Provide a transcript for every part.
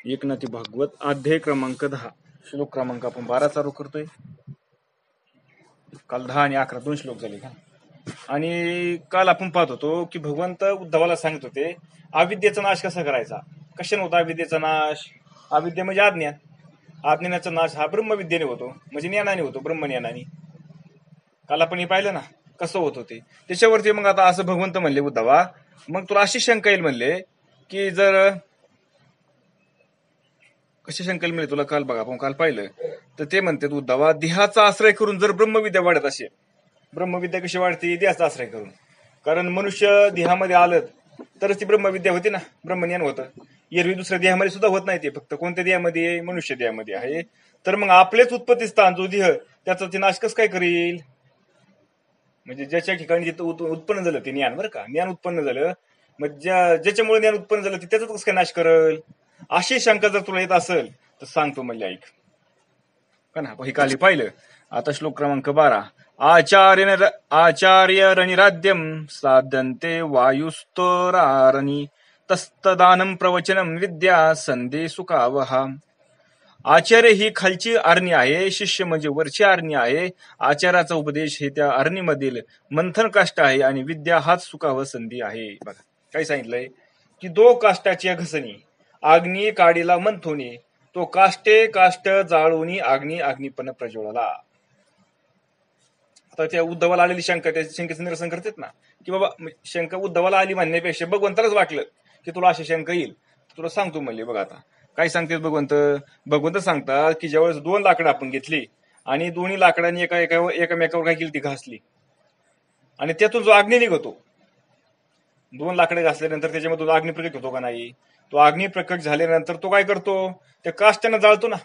एकनाथी भागवत अध्याय क्रमांक 10 श्लोक क्रमांक आपण 12 चालू करतोय. काल 10 आणि 11 दोन श्लोक झाले का. आणि काल आपण पाहत होतो की भगवंत उद्धवाला सांगत होते अविद्येचा नाश कसा करायचा. कशाने होता अविद्येचा नाश. अविद्या म्हणजे अज्ञान. अज्ञानाचा नाश हा ब्रह्मविद्येने होतो, म्हणजे ज्ञानाने होतो, ब्रह्मज्ञानाने. काल आपण हे पाहिलं ना कसं होत होते. त्याच्यावरती मग आता असं भगवंत म्हणले उद्धवा, मग तुला अशी शंका येईल म्हणले की जर कशी शंका येईल म्हणजे तुला काल बघा आपण काल पाहिलं तर ते म्हणतात उद्धवा देहाचा आश्रय करून जर ब्रह्मविद्या वाढत असेल. ब्रह्मविद्या कशी वाढते. देहाचा आश्रय करून. कारण मनुष्य देहामध्ये आलं तरच ती ब्रह्मविद्या होती ना, ब्रह्मज्ञान होतं. एरवी दुसऱ्या देहामध्ये सुद्धा होत नाही ते, फक्त कोणत्या देहामध्ये. मनुष्य देहामध्ये आहे. तर मग आपलेच उत्पत्ती स्थान जो देह त्याचा ते नाश कसं काय करील. म्हणजे ज्याच्या ठिकाणी जिथं उत्पन्न झालं ते ज्ञान, बरं का, ज्ञान उत्पन्न झालं, मग ज्याच्यामुळे ज्ञान उत्पन्न झालं ते त्याचाच कसं काय नाश करेल. अशी शंका जर तुला येत असेल तर सांगतो म्हणजे ऐक का ना. हे काली पाहिलं. आता श्लोक क्रमांक 12 आचार्यरणिराद्यम साधन्ते वायुस्तरारणी तस्तदानं प्रवचनम विद्या संदे सुखावहा. आचार्य ही खालची आरणी आहे, शिष्य म्हणजे वरची आरणी आहे. आचार्याचा उपदेश हे त्या आरणीमधील मंथन काष्ट आहे आणि विद्या हाच सुखाव संधी आहे. बघा काय सांगितलंय की दो काष्टाची घसणी अग्नी काडीला मंथोनी तो काष्टे काष्ट जाळूनी अग्नी अग्निपण प्रज्वळला. आता त्या उद्धवाला आलेली शंका त्या शंकेचं निरसन करतात ना की बाबा शंका उद्धवाला आली म्हणण्यापेक्षा भगवंतालाच वाटलं की तुला अशी शंका येईल तुला सांगतो म्हणले. बघा आता काय सांगतात भगवंत सांगतात की ज्यावेळेस 2 लाकडं आपण घेतली आणि दोन्ही लाकडांनी एकामेकावर काय केली ती घासली आणि त्यातून जो अग्नी निघतो, 2 लाकडं घासल्यानंतर त्याच्यामधून अग्नी प्रकट होतो का नाही. तो अग्नी प्रकट झाल्यानंतर तो काय करतो, त्या काष्टानं जाळतो ना.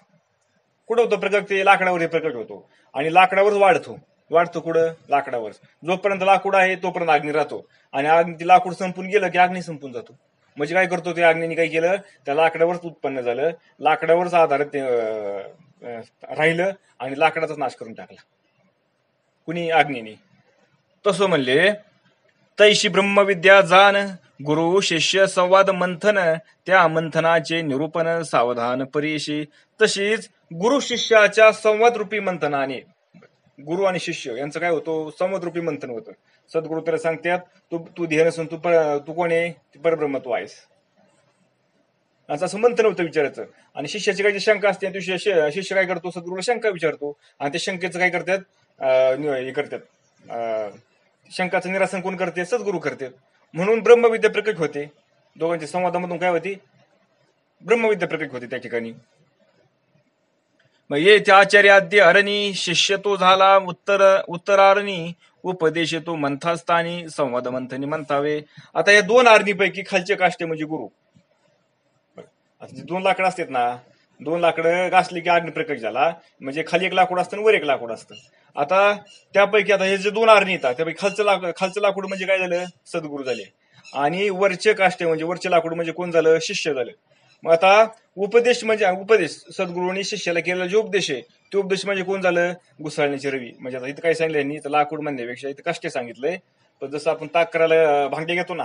कुठं होतं प्रकट, ते लाकडावर प्रकट होतो आणि लाकडावर वाढतो कुठं, लाकडावर. जोपर्यंत लाकूड आहे तोपर्यंत अग्नी राहतो आणि ते लाकूड संपून गेलं की अग्नी संपून जातो. म्हणजे काय करतो, त्या अग्नीने काय केलं, त्या लाकडावरच उत्पन्न झालं, लाकडावरच आधारित राहिलं आणि लाकडाचा नाश करून टाकला कुणी, अग्नीने. तसं म्हणले तैशी ब्रह्मविद्या जान गुरु शिष्य संवाद मंथन त्या मंथनाचे निरूपण सावधान परीशी. तशीच गुरु शिष्याच्या संवाद रूपी मंथनाने गुरु आणि शिष्य यांचं काय होतं, संवाद रूपी मंथन होतं. सद्गुरु त्याला सांगतात तू ध्येय नसून तू कोण आहे, परब्रह्म तू आहेस, असं मंथन होतं विचारायचं. आणि शिष्याची काही शंका असते शिष्य काय करतो, सद्गुरूला शंका विचारतो आणि त्या शंकेचं काय करतात, हे करतात, शंकाचं निरासन कोण करते, सद्गुरू करतात. म्हणून ब्रह्मविद्या प्रकट होते. दोघांच्या संवादामधून काय होती, ब्रह्मविद्या प्रकट होते त्या ठिकाणी. मग येथे आचार्याद्य अरणी शिष्य तो झाला उत्तरारणी उपदेश तो मंथास्थानी संवाद मंथनी मंथावे. आता या 2 आरणीपैकी खालचे काष्टे म्हणजे गुरु. आता 2 लाकडं असतात ना, 2 लाकडं घासली की अग्नी प्रकट झाला, म्हणजे खाली एक लाकूड असतं आणि वर एक लाकूड असतं. आता त्यापैकी आता हे जे 2 आरणी येतात त्यापैकी खालचं लाकूड म्हणजे काय झालं, सद्गुरू झाले. आणि वरचे काष्टे म्हणजे वरचे लाकूड म्हणजे कोण झालं, शिष्य झालं. मग आता उपदेश सद्गुरूंनी शिष्याला केलेला जो उपदेश आहे तो उपदेश म्हणजे कोण झालं, घुसाळण्याची रवी. म्हणजे आता इथं काय सांगितलं यांनी, तर लाकूड म्हणण्यापेक्षा इथं काष्टे सांगितलंय. पण जसं आपण ताक करायला भांडे घेतो ना,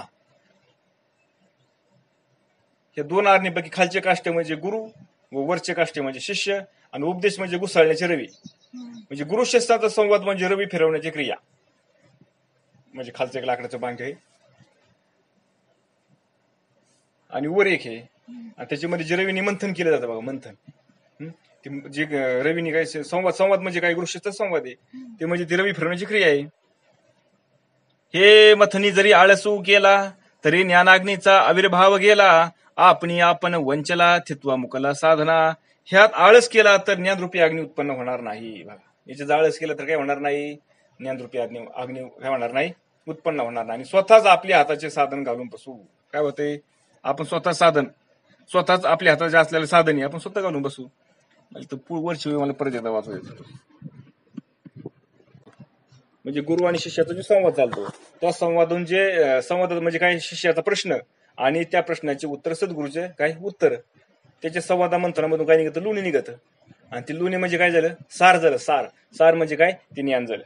हे 2 आरणीपैकी खालचे काष्टे म्हणजे गुरु व वरचे काष्टे म्हणजे शिष्य आणि उपदेश म्हणजे घुसाळण्याची रवी. म्हणजे गुरु शिष्याचा संवाद म्हणजे रवी फिरवण्याची क्रिया. म्हणजे खालचं एक लाकडाचं भांडे आहे आणि वर एक आहे आणि त्याच्यामध्ये जे रवीने मंथन केलं जातं बघा, मंथन. जे रवीने काय संवाद म्हणजे काय, गुरु शिष्याचा संवाद आहे ते, म्हणजे ती रवी फिरवण्याची क्रिया आहे. हे मथनी जरी आळसू केला तरी ज्ञानाग्नीचा आविर्भाव गेला. आपण वंचला थित्वा मुकला साधना. ह्यात आळस केला तर ज्ञानरूपी अग्नी उत्पन्न होणार नाही. बघा याचे आळस केलं तर काय होणार नाही, ज्ञानरूपी अग्नी काय होणार नाही, उत्पन्न होणार नाही. आणि स्वतःच आपल्या हाताचे साधन घालून बसू. काय होते, आपण स्वतःच आपल्या हातात जे असलेलं साधन आहे आपण स्वतः घालून बसू. म्हणजे वरची मला परत एकदा वाचवायचं. म्हणजे गुरु आणि शिष्याचा जो संवाद चालतो त्या संवादात म्हणजे काय, शिष्याचा प्रश्न आणि त्या प्रश्नाचे उत्तर, सद्गुरूचे काय उत्तर. त्याच्या संवादा मंथनामधून काय निघतं, लोणी निघतं. आणि ते लोणी म्हणजे काय झालं, सार झालं. सार म्हणजे काय, ते ज्ञान झालं.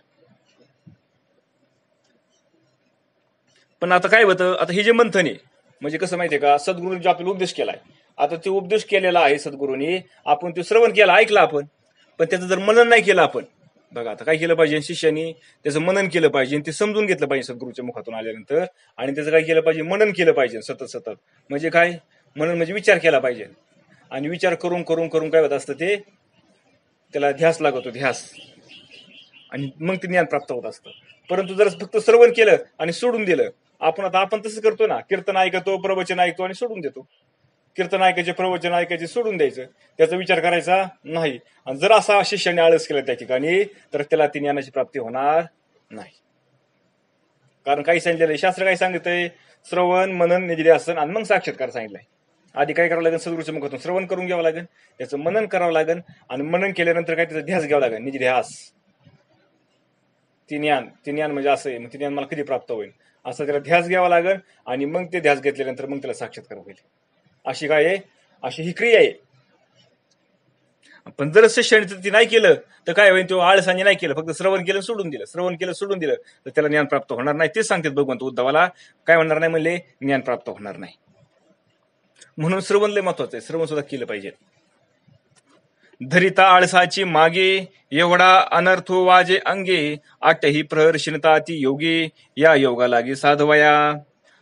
पण आता काय होतं, आता हे जे मंथन आहे म्हणजे कसं माहितीये का, सद्गुरूंनी जो आपल्याला उपदेश केलाय आता ते उपदेश केलेला आहे सद्गुरूंनी, आपण ते श्रवण केलं, ऐकलं आपण, पण त्याचं जर मनन नाही केलं आपण, बघा आता काय केलं पाहिजे, शिष्यानी त्याचं मनन केलं पाहिजे, ते समजून घेतलं पाहिजे सद्गुरूच्या मुखातून आल्यानंतर, आणि त्याचं काय केलं पाहिजे, मनन केलं पाहिजे सतत सतत. म्हणजे काय मनन म्हणजे विचार केला पाहिजे, आणि विचार करून करून करून काय होत असतं, ते त्याला ध्यास लागतो, ध्यास, आणि मग ते ज्ञान प्राप्त होत असतं. परंतु जर फक्त श्रवण केलं आणि सोडून दिलं, आपण तसं करतो ना, कीर्तन ऐकतो, प्रवचन ऐकतो आणि सोडून देतो. कीर्तन ऐकायचे, प्रवचन ऐकायचे, सोडून द्यायचं, त्याचा विचार करायचा नाही. आणि जर असा शिष्याने आळस केला त्या ठिकाणी, तर त्याला ती ज्ञानाची प्राप्ती होणार नाही. कारण काही सांगितलेलं आहे, शास्त्र काय सांगतंय, श्रवण मनन निधिध्यासन आणि मग साक्षात्कार सांगितलंय. आधी काय करावं लागेल, सद्गुरूच्या मुखातून श्रवण करून घ्यावं लागेल, त्याचं मनन करावं लागेल, आणि मनन केल्यानंतर काय त्याचा ध्यास घ्यावा लागेल, निधिध्यास. ती ज्ञान म्हणजे असं आहे, मग ती ज्ञान मला कधी प्राप्त होईल असं त्याला ध्यास घ्यावा लागेल, आणि मग ते ध्यास घेतल्यानंतर मग त्याला साक्षात्कार होईल. अशी काय आहे, अशी ही क्रिया आहे. पण जर शिष्याने ती नाही केलं तर काय होईल, तो आळसाने नाही केलं, फक्त श्रवण केलं सोडून दिलं, श्रवण केलं सोडून दिलं, तर त्याला ज्ञान प्राप्त होणार नाही. तेच सांगतात भगवंत उद्धवाला, काय होणार नाही म्हणले, ज्ञान प्राप्त होणार नाही. म्हणून श्रवण लय महत्वाचं आहे, श्रवण सुद्धा केलं पाहिजे. धरिता आळसाची मागे, एवढा अनर्थो वाजे अंगे, आठही प्रहर्षणता ती योगी, या योगा लागे साधवया.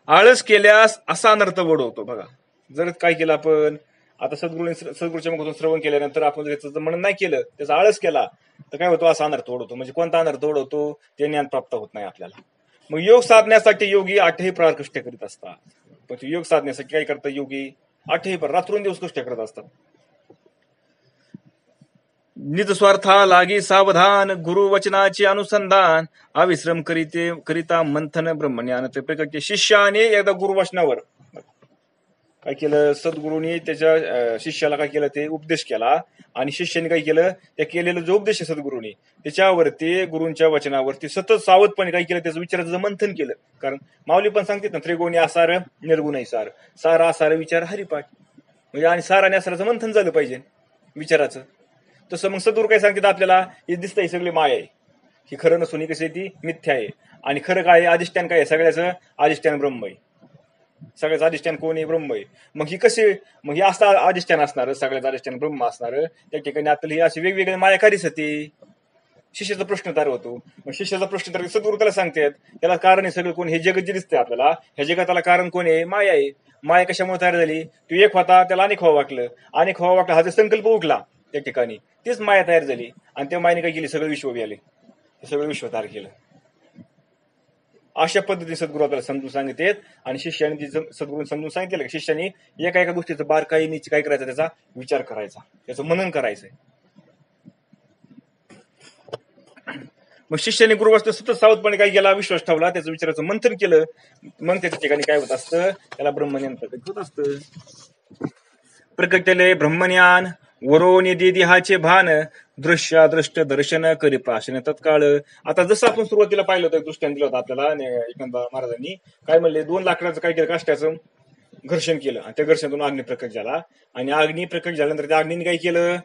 आळस केल्यास असा अनर्थ ओढवतो. बघा, जर काय केलं आपण, आता सद्गुरूच्या मुखातून श्रवण केल्यानंतर आपण त्याचं मनन नाही केलं, त्याचा आळस केला, तर काय होतो, असा अनर्थ ओढवतो. म्हणजे कोणता अनर्थ ओढवतो, ते ज्ञान प्राप्त होत नाही आपल्याला. मग योग साधण्यासाठी योगी आठही प्रहार कष्ट करीत असतात. पण योग साधण्यासाठी काय करतात योगी, आठही प्रहार रात्रंदिवस कष्ट करत असतात. निज स्वार्था लागी सावधान, गुरु वचनाचे अनुसंधान, अविश्रम करिता मंथन ब्रह्मज्ञान ते प्रकट. शिष्याने एकदा गुरुवचनावर काय केलं, सद्गुरूंनी त्याच्या शिष्याला काय केलं, ते उपदेश केला, आणि शिष्याने काय केलं, त्या केलेलं जो उपदेश आहे सद्गुरूंनी, त्याच्यावरती गुरूंच्या वचनावरती सतत सावधपणे काय केलं, त्याचं विचाराचं मंथन केलं. कारण माऊली पण सांगतात ना, त्रिगुणी आसार निर्गुणी सार, सार आसार विचार हरिपाठ, म्हणजे आणि सार आणि आसाराचं मंथन झालं पाहिजे विचाराचं. तसं मग सद्गुरू काय सांगतात आपल्याला, हे दिसतंय सगळे माया आहे, ही खरं नसून ही कशी ती मिथ्या आहे, आणि खरं काय आहे, अधिष्ठान काय आहे, सगळ्याचं अधिष्ठान ब्रह्म आहे, सगळ्याचं अधिष्ठान कोण आहे, ब्रह्म आहे. मग ही कशी, मग ही असं अधिष्ठान असणार, सगळ्याचं अधिष्ठान ब्रह्म असणार, त्या ठिकाणी आपल्याला ही अशी वेगवेगळ्या माया का दिसते. शिष्याचा प्रश्न तयार होतो. मग शिष्याचा प्रश्न तयार, सद्गुरू त्याला सांगतात, त्याला कारण आहे सगळं कोण, हे जगत जे दिसतंय आपल्याला, ह्या जगाताला कारण कोण आहे, माया आहे. माया कशामुळे तयार झाली, तो एक होता, त्याला अनेक व्हावं वाटलं, अनेक व्हावं वाटलं, हा जो संकल्प उठला त्या ठिकाणी, तीच माया तयार झाली, आणि त्या मायने काय केली, सगळं विश्व आले, सगळं विश्व तयार केलं. अशा पद्धतीने सद्गुरू आपल्याला समजून सांगितलेत, आणि शिष्याने सद्गुरूंनी समजून सांगितलं की शिष्याने एका एका गोष्टीचं बारकाईने काय करायचं, त्याचा विचार करायचा, त्याचं मनन करायचंय. मग शिष्याने गुरुवास्त सतत सावधपणे काय केला, विश्वास ठेवला, त्याचं विचाराचं मंथन केलं, मग त्याच्या ठिकाणी काय होत असतं, त्याला ब्रह्मज्ञान प्रकट होत असतं. प्रकटले ब्रह्मज्ञान वरोनी देहाचे भान, दृश्य दर्शन करी प्राशन तत्काळ. आता जसं आपण सुरुवातीला पाहिलं होतं, दृष्टांत दिलं होतं आपल्याला एकनाथ महाराजांनी, काय म्हणले, 2 लाकडाचं काय केलं, काष्ट्याचं घर्षण केलं, आणि त्या घर्षणातून अग्नी प्रकट झाला, आणि अग्नी प्रकट झाल्यानंतर त्या अग्नीने काय केलं,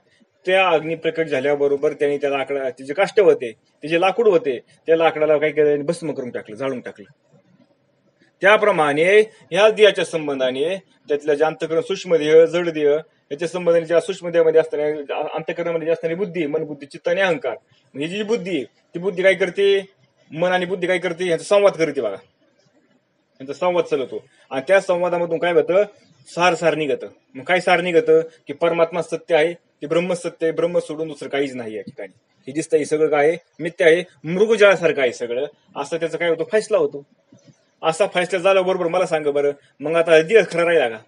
त्या अग्नी प्रकट झाल्याबरोबर त्यांनी त्या लाकडाचे जे काष्ट होते, ते जे लाकूड होते, त्या लाकडाला काय केलं, भस्म करून टाकलं, जाळून टाकलं. त्याप्रमाणे ह्या देहाच्या संबंधाने त्यातल्या जे अंतःकरण सूक्ष्मदेह, जडदेह, याच्या संबंधाने ज्या सूक्ष्मदेहामध्ये असणाऱ्या अंतःकरणामध्ये असणारी बुद्धी, मन, बुद्धी, चित्त आणि अहंकार, ही जी बुद्धी, ती बुद्धी काय करते, मन आणि बुद्धी काय करते, यांचा संवाद करते. बघा, यांचा संवाद चालवतो, आणि त्या संवादामधून काय होतं, सार निघतं. मग काय सार निघतं, की परमात्मा सत्य आहे, ते ब्रह्म सत्य आहे, ब्रह्म सोडून दुसरं काहीच नाही या ठिकाणी, हे दिसतं, हे सगळं काय मिथ्या आहे, मृगजळासारखं आहे सगळं, असं त्याचा काय होतो, फैसला होतो. असा फैसला झाला बरोबर, मला सांगा बरं, मग आता देह खरं राहिला का,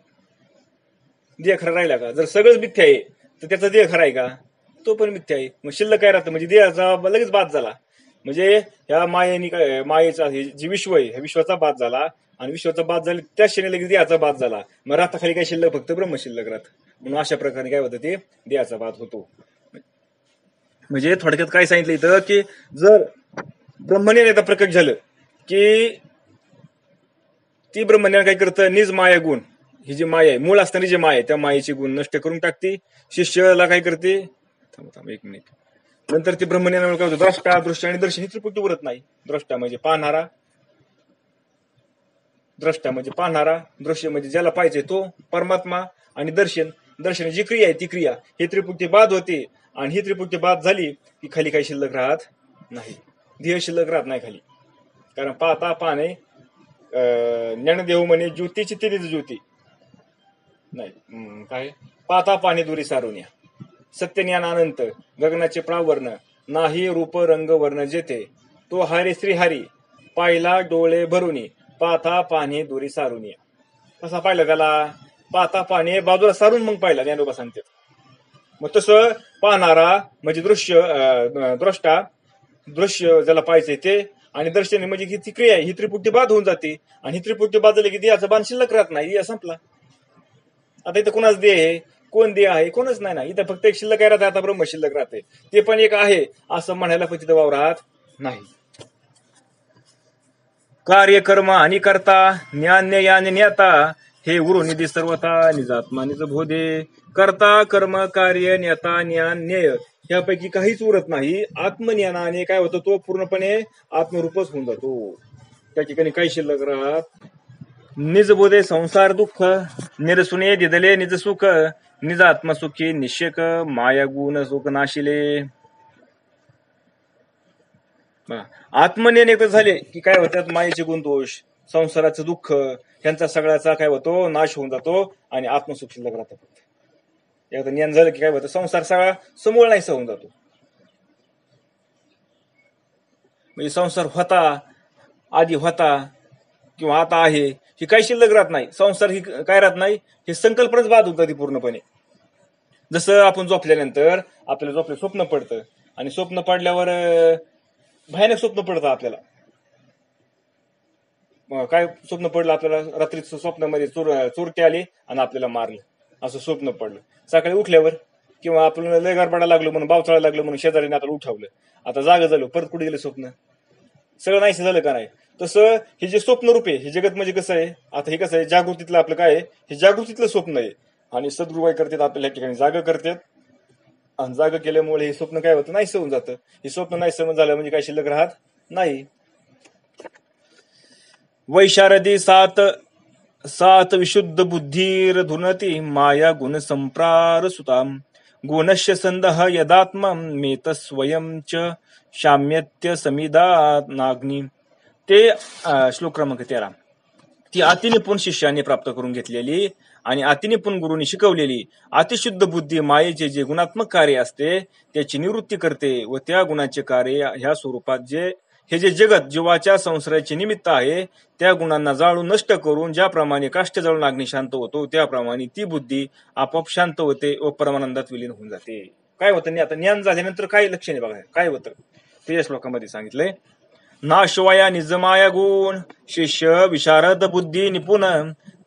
देह खरं राहिला का, जर सगळंच मिथ्या आहे तर त्याचा देह खरा आहे का, तो पण मिथ्या आहे. मग शिल्लक काय राहतं, म्हणजे देहाचा लगेच बाद झाला, म्हणजे ह्या मायेने काय, मायेचा जे विश्व आहे, ह्या विश्वाचा बाद झाला, आणि विश्वाचा बाद झाला त्या क्षणी लगेच देहाचा बाद झाला, मग राहता काय शिल्लक, फक्त ब्रह्म शिल्लक राहत. म्हणून अशा प्रकारे काय होतं, ते देहाचा बाद होतो. म्हणजे थोडक्यात काय सांगितलं इथं, की जर ब्रह्मज्ञान एकदा प्रकट झालं की ती ब्रह्मज्ञान काय करतं, निज माया गुण, ही जी माया आहे, मूळ असणारी जी माया आहे, त्या मायेचे गुण नष्ट करून टाकते. शिष्याला काय करते, थांब 1 मिनिट, नंतर ती ब्रह्मज्ञानामुळे काय होतं, द्रष्टा, दृश्य आणि दर्शन ही त्रिपुटी उरत नाही. द्रष्टा म्हणजे पाहणारा, द्रष्टा म्हणजे पाहणारा, दृश्य म्हणजे ज्याला पाहिजे तो परमात्मा, आणि दर्शन. दर्शन जी क्रिया आहे ती क्रिया, ही त्रिपुटी बाद होते आणि ही त्रिपुटी बाद झाली की खाली काही शिल्लक राहत नाही, ध्येय शिल्लक राहत नाही खाली. कारण पाहता पाहणे ज्ञानदेव म्हणे ज्योतीची तिरीच ज्योती नाही काय, पाहता पाहणे दुरी सारुण्या, सत्य ज्ञान अनंत गगनाचे प्रावर्ण, नाही रूप रंग वर्ण जेथे, तो हरी श्रीहरी पाहिला डोळे भरुनी, पाहता पाहणे दुरी सारुनिया. कसा पाहिला त्याला, पाहता पाहणे बाजूला सारून मग पाहिला, ज्ञानोबा सांगते. मग तसं पाहणारा म्हणजे द्रष्टा, दृश्य ज्याला पाहायचंय ते, आणि दर्शन म्हणजे ती क्रिया आहे, ही त्रिपुटी बाद होऊन जाते. आणि ही त्रिपुटी बाद झाली की देहाचा बाण शिल्लक राहत नाही, दिया संपला. आता इथं कोणाच देह आहे, कोण देह आहे, कोणच नाही ना. इथं फक्त एक शिल्लक काय राहते, आता ब्रह्म शिल्लक राहते, ते पण एक आहे असं म्हणायला पण तिथं वाव राहत नाही. कार्य कर्म आणि करता ज्ञान यान न्याता, हे गुरु निधी सर्वथा निजात्मा निज बोधे. करता कर्म कार्य नेता ज्ञान न्याय यापैकी काहीच उरत नाही. आत्मज्ञानाने काय होतं, तो पूर्णपणे आत्मरूपच होऊन जातो, त्या ठिकाणी काही शिल्लक राहत. निज बोधे संसार दुःख, निरसुने दिदले निज सुख, निज आत्मसुखी निश्चक माया गुण सुख नाशिले. आत्मज्ञान एकदा झाले की काय होतात, मायेचे गुण दोष, संसाराचं दुःख, ह्यांचा सगळ्याचा काय होतो, नाश होऊन जातो आणि आत्मसुख शिल्लक राहतं. एकदा ज्ञान झालं की काय होतं, संसार सगळा समूळ नाहीसा होऊन जातो. म्हणजे संसार होता, आधी होता किंवा आता आहे, ही काही शिल्लक राहत नाही. संसार ही काय राहत नाही, हे संकल्पनाच बाद होत ती पूर्णपणे. जसं आपण झोपल्यानंतर आपल्याला झोपलं स्वप्न पडतं, आणि स्वप्न पडल्यावर भयानक स्वप्न पडतं आपल्याला. काय स्वप्न पडलं आपल्याला, रात्रीचं स्वप्नामध्ये चोरटे आली आणि आपल्याला मारलं, असं स्वप्न पडलं. सकाळी उठल्यावर किंवा आपल्याला लय गडबडा लागलो म्हणून, बावचाळा लागलो म्हणून शेजारीने आपल्याला उठवलं, आता जागा झालो, परत कुठे गेलं स्वप्न, सगळं नाहीसं झालं का नाही. तसं हे जे स्वप्न रूप आहे, हे जगत म्हणजे कसं आहे, आता हे कसं आहे, जागृतीतलं आपलं काय आहे, हे जागृतीतलं स्वप्न आहे. आणि सद्गुरू काय करतात, आपल्याला या ठिकाणी जागा करतात, आणि जागा केल्यामुळे हे स्वप्न काय होतं, नाहीसं होऊन जातं. हे स्वप्न नाहीसं झालं म्हणजे काय शिल्लक राहत नाही. वैशारदी सात सात विशुद्ध बुद्धीर धुनती, माया गुण संप्रार सुताम, गुणश्य संदह यदात्म मेत स्वयं च शाम्यत्य समिदा नाग्नी. ते श्लोक क्रमांक 13. ती अतिनिपुण शिष्याने प्राप्त करून घेतलेली आणि अतिनिपुण गुरुनी शिकवलेली अतिशुद्ध बुद्धी मायेचे जे गुणात्मक कार्य असते त्याची निवृत्ती करते, व त्या गुणाचे कार्य ह्या स्वरूपात हे जे जगत जीवाच्या संसाराचे निमित्त आहे, त्या गुणांना जाळून नष्ट करून ज्याप्रमाणे काष्ट जाळून अग्नी शांत होतो, त्याप्रमाणे ती बुद्धी आपोआप शांत होते व परमानंदात विलीन होऊन जाते. काय होतं, आता ज्ञान झाल्यानंतर काय लक्षणे बघा, काय होतं ते या श्लोकामध्ये सांगितलंय. नाशवाया निजमाया गुण, शिष्य विशारद बुद्धी निपुण,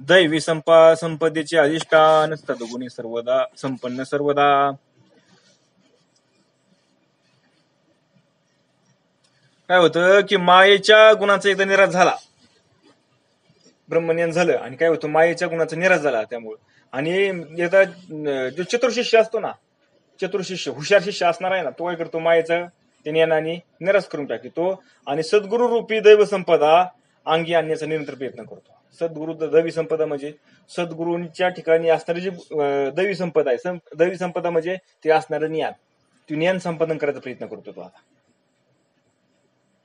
दैवी संपदेचे अधिष्ठान, सद्गुणी सर्वदा संपन्न सर्वदा. काय होतं की मायेच्या गुणाचा एकदा निराश झाला, ब्रह्मज्ञान झालं, आणि काय होतं, मायेच्या गुणाचा निराश झाला त्यामुळे. आणि एकदा जो चतुर्शिष्य असतो ना, चतुर्शिष्य हुशार शिष्य असणार आहे ना, तो काय करतो, मायेचा ते ज्ञानाने निराश करून टाकतो आणि सद्गुरु रूपी दैव संपदा अंगी आणण्याचा निरंतर प्रयत्न करतो. सद्गुरु दैवी संपदा म्हणजे सद्गुरूंच्या ठिकाणी असणारी जी दैवी संपदा आहे, दैवी संपदा म्हणजे ते असणारं ज्ञान, ते ज्ञान संपादन करायचा प्रयत्न करतो तो. आता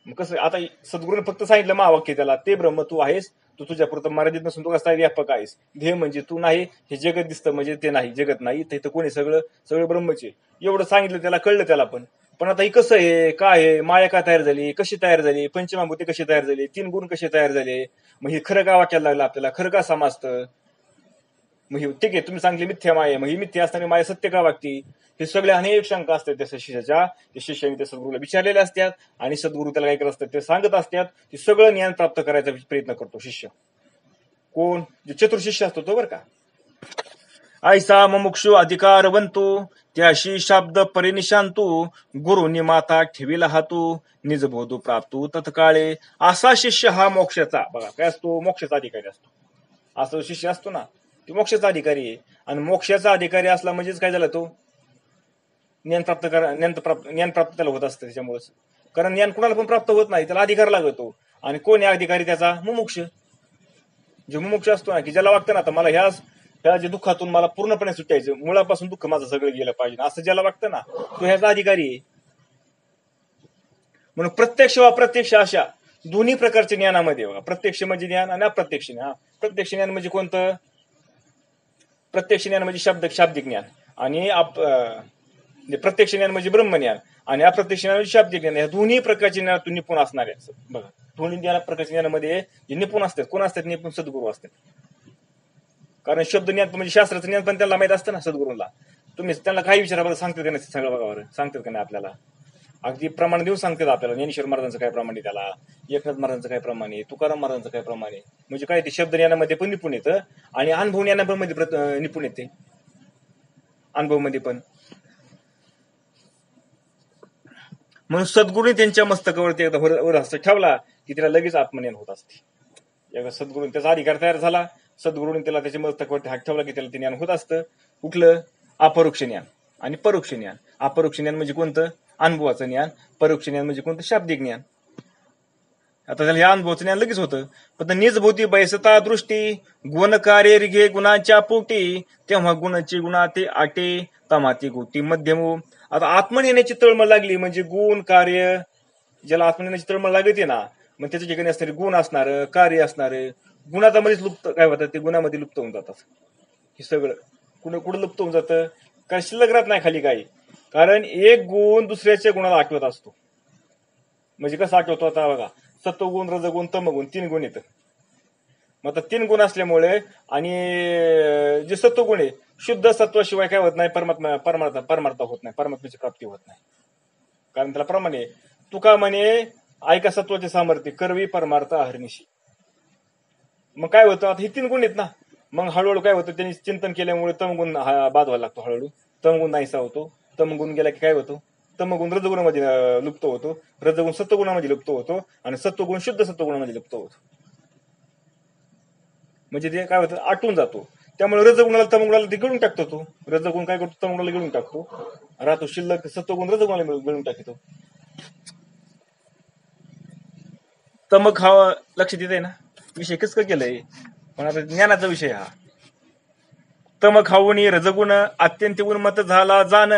मग कसं, आता सद्गुरूने फक्त सांगितलं महावाक्य त्याला, ते ब्रह्म तू आहेस, तू तुझ्या पुरतं मर्यादित नसून तू कसा व्यापक आहेस. ध्येय म्हणजे तू नाही, हे जगत दिसतं म्हणजे ते नाही, जगत नाही, इथं कोणी सगळं ब्रह्मचे. एवढं सांगितलं त्याला, कळलं त्याला. पण आता ही कसं आहे, काय आहे, माया का तयार झाली, कशी तयार झाली, पंचमहाभूते कशी तयार झाली, 3 गुण कसे तयार झाले, मग हे खरं का वाटायला लागलं आपल्याला, खरं का समजतं. मग हे ठीक आहे, तुम्ही सांगले मिथ्या माया, मग ही मिथ्या असताना माया सत्य का वागती, हे सगळे अनेक शंका असतात त्या शिष्याच्या. ते शिष्याने त्या सद्गुरूला विचारलेले असतात आणि सद्गुरू त्याला काय करत असतात ते सांगत असतात. ते सगळं ज्ञान प्राप्त करायचा प्रयत्न करतो शिष्य. कोण, जो चतुर्शिष्य असतो तो बरं का. ऐसा मुमुक्षु अधिकारवंतू, त्याशी शब्द परिनिशांतू, गुरुनी माता ठेविला हातू, निज बोधू प्राप्तू तत्काळे. असा शिष्य हा मोक्षाचा, बघा काय असतो, मोक्षाचा अधिकारी असतो. असा शिष्य असतो ना, तो मोक्षाचा अधिकारी आहे. आणि मोक्षाचा अधिकारी असला म्हणजेच काय झालं, तो ज्ञान प्राप्त त्याला होत असतं त्याच्यामुळेच. कारण ज्ञान कुणाला पण प्राप्त होत नाही, त्याला अधिकार लागतो. आणि कोण आहे अधिकारी, त्याचा मुमुक्ष. जो मुमुक्ष असतो ना, की ज्याला वाटतं ना आता मला ह्या ह्या जे दुःखातून मला पूर्णपणे सुटायचं, मुळापासून दुःख माझं सगळं गेलं पाहिजे असं ज्याला वाटतं ना, तो ह्याचा अधिकारी आहे. म्हणून प्रत्यक्ष व अप्रत्यक्ष अशा दोन्ही प्रकारच्या ज्ञानामध्ये बघा, प्रत्यक्ष म्हणजे ज्ञान आणि अप्रत्यक्ष ज्ञान. प्रत्यक्ष ज्ञान म्हणजे कोणतं? प्रत्यक्ष ज्ञान म्हणजे शाब्दिक ज्ञान, आणि प्रत्यक्ष ज्ञान म्हणजे ब्रह्मज्ञान, आणि अप्रत्यक्ष ज्ञान म्हणजे शाब्दिक ज्ञान. या दोन्ही प्रकारच्या ज्ञानातून निपुण असणारे बघा, दोन्ही प्रकारच्या ज्ञानामध्ये जे निपुण असतात, कोण असतात निपुण? सद्गुरू असतात. कारण शब्द ज्ञान म्हणजे शास्त्राचं ज्ञान पण त्यांना माहित असतं ना सद्गुरूला. तुम्ही त्यांना काही विचारा बरं, सांगतात का नाही सगळं बघा बरं, सांगतात का नाही आपल्याला? अगदी प्रमाण देऊन सांगतात आपल्याला. ज्ञानेश्वर महाराजांचं काय प्रमाण आहे, त्याला एकनाथ महाराजांचं काय प्रमाण आहे, तुकाराम महाराजांचं काय प्रमाण आहे. म्हणजे काय, ते शब्द ज्ञानामध्ये पण निपुण येतं आणि अनुभव ज्ञानामध्ये निपुण येते, अनुभव मध्ये पण. म्हणून सद्गुरूने त्यांच्या मस्तकावरती एकदा वर हस्त ठेवला की त्याला लगेच आत्मज्ञान होत असते. एकदा सद्गुरूने त्याचा अधिकार तयार झाला, सद्गुरूने त्याला त्याच्या मस्तकावरती हात ठेवला की त्याला ते ज्ञान होत असतं. कुठलं? अपरोक्ष ज्ञान आणि परोक्ष ज्ञान. अपरोक्ष ज्ञान म्हणजे कोणतं? अनुभवाचं ज्ञान. परोक्ष ज्ञान म्हणजे कोणतं? शाब्दिक ज्ञान. आता त्याला या अनुभवाचं ज्ञान लगेच होतं. पण निजभूती बैसता दृष्टी गुण कार्य रिघे गुणांच्या पोटी, तेव्हा गुणाची गुणा ते आटे तमाती गोटी मध्यम. आता आत्मज्ञानाची तळमळ लागली म्हणजे गुण कार्य, ज्याला आत्मज्ञानाची तळमळ लागते ना, मग त्याच्या ठिकाणी असणारे गुण असणार, कार्य असणार, गुणाचा मध्येच लुप्त काय होतात, ते गुणामध्ये लुप्त होऊन जातात. हे सगळं कुठं लुप्त होऊन जातं? काय शिल्लक राहत नाही खाली काही. कारण एक गुण दुसऱ्याच्या गुणाला आठवत असतो. म्हणजे कसं आठवतो? आता बघा, सत्वगुण, रजगुण, तमगुण 3 गुण येतं. मग आता 3 गुण असल्यामुळे, आणि जे सत्वगुण आहे, शुद्ध सत्वाशिवाय काय होत नाही? परमार्थ होत नाही, परमात्म्याची प्राप्ती होत नाही. कारण त्याला प्रमाण आहे. तुका म्हणे ऐका सत्वाचे सामर्थ्य करवी परमार्थ हरनिशी. मग काय होतं? आता हे 3 गुण आहेत ना, मग हळूहळू काय होतं? त्यांनी चिंतन केल्यामुळे तमगुण बाद व्हायला लागतो. हळूहळू तमगुण नाहीसा होतो. तमगुण गेला की काय होतो? तमगुण रजगुणामध्ये लुप्त होतो, रजगुण सत्वगुणामध्ये लुप्त होतो, आणि सत्वगुण शुद्ध सत्वगुणामध्ये लुप्त होतो. म्हणजे ते काय होतं? आटून जातो. त्यामुळे रजगुणाला तमगुणाला ते गिळून टाकतो. तो रजगुण काय करतो? तमगुणाला गिळून टाकतो, राहतो शिल्लक सत्वगुण रजगुणाला गिळून टाकतो. तमक हा लक्षात येत आहे ना? विषय कसं केलंय, पण आता ज्ञानाचा विषय हा. तम खाऊनी रजगुण अत्यंत उन्मत झाला जाण,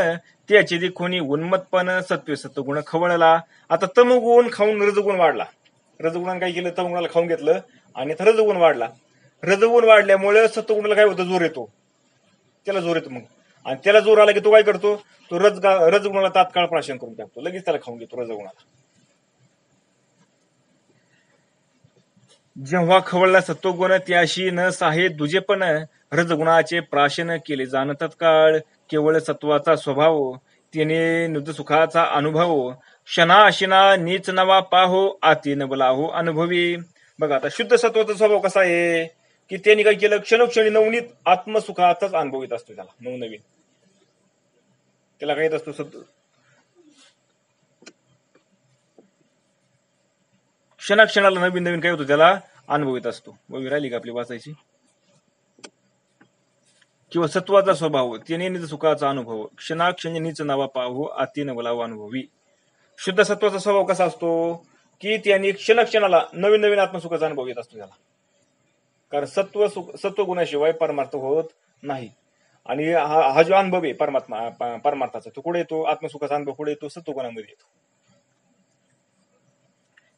त्याची देखोनी उन्मतपण सत्वे सत्वगुण खवळला. आता तमगुण खाऊन रजगुण वाढला. रजगुणाने काय केलं? तमगुणाला खाऊन घेतलं आणि रजगुण वाढला. रजगुण वाढल्यामुळे सत्वगुणाला काय होतं? जोर येतो. त्याला जोर येतो. मग आणि त्याला जोर आला की तो काय करतो? तो रजगुणाला तात्काळ प्राशन करून टाकतो, लगेच त्याला खाऊन घेतो रजगुणाला. जेव्हा खवळला सत्वगुण त्याशी न साहे दुजेपण, रजगुणाचे प्राशन केले जाण तत्काळ. केवळ सत्वाचा स्वभाव त्याने नुद सुखाचा अनुभव, क्षणाशिना नीच नवा पाहो आती न बलाहो अनुभवी. बघा, आता शुद्ध सत्वाचा स्वभाव कसा आहे की त्यांनी काय केलं? क्षणोक्षणी नवनीत आत्मसुखाचाच अनुभव येत असतो त्याला. नवनवीन त्याला काय येत असतो? क्षणाक्षणाला नवीन नवीन काय होतं? त्याला अनुभव येत असतो. वही राहिली का आपली वाचायची? किंवा सत्वाचा स्वभाव त्याने निज सुखाचा अनुभव, क्षणाक्षणी नीच नवा पाहू आती न बलाहो अनुभवी. शुद्ध सत्वाचा स्वभाव कसा असतो की त्यांनी क्षणाक्षणाला नवीन नवीन आत्मसुखाचा अनुभव येत असतो त्याला. कारण सत्वगुणाशिवाय परमार्थ होत नाही. आणि हा जो अनुभव आहे परमार्थाचा, तो कुठे येतो? आत्मसुखाचा अनुभव कुठे येतो? सत्वगुणामध्ये येतो.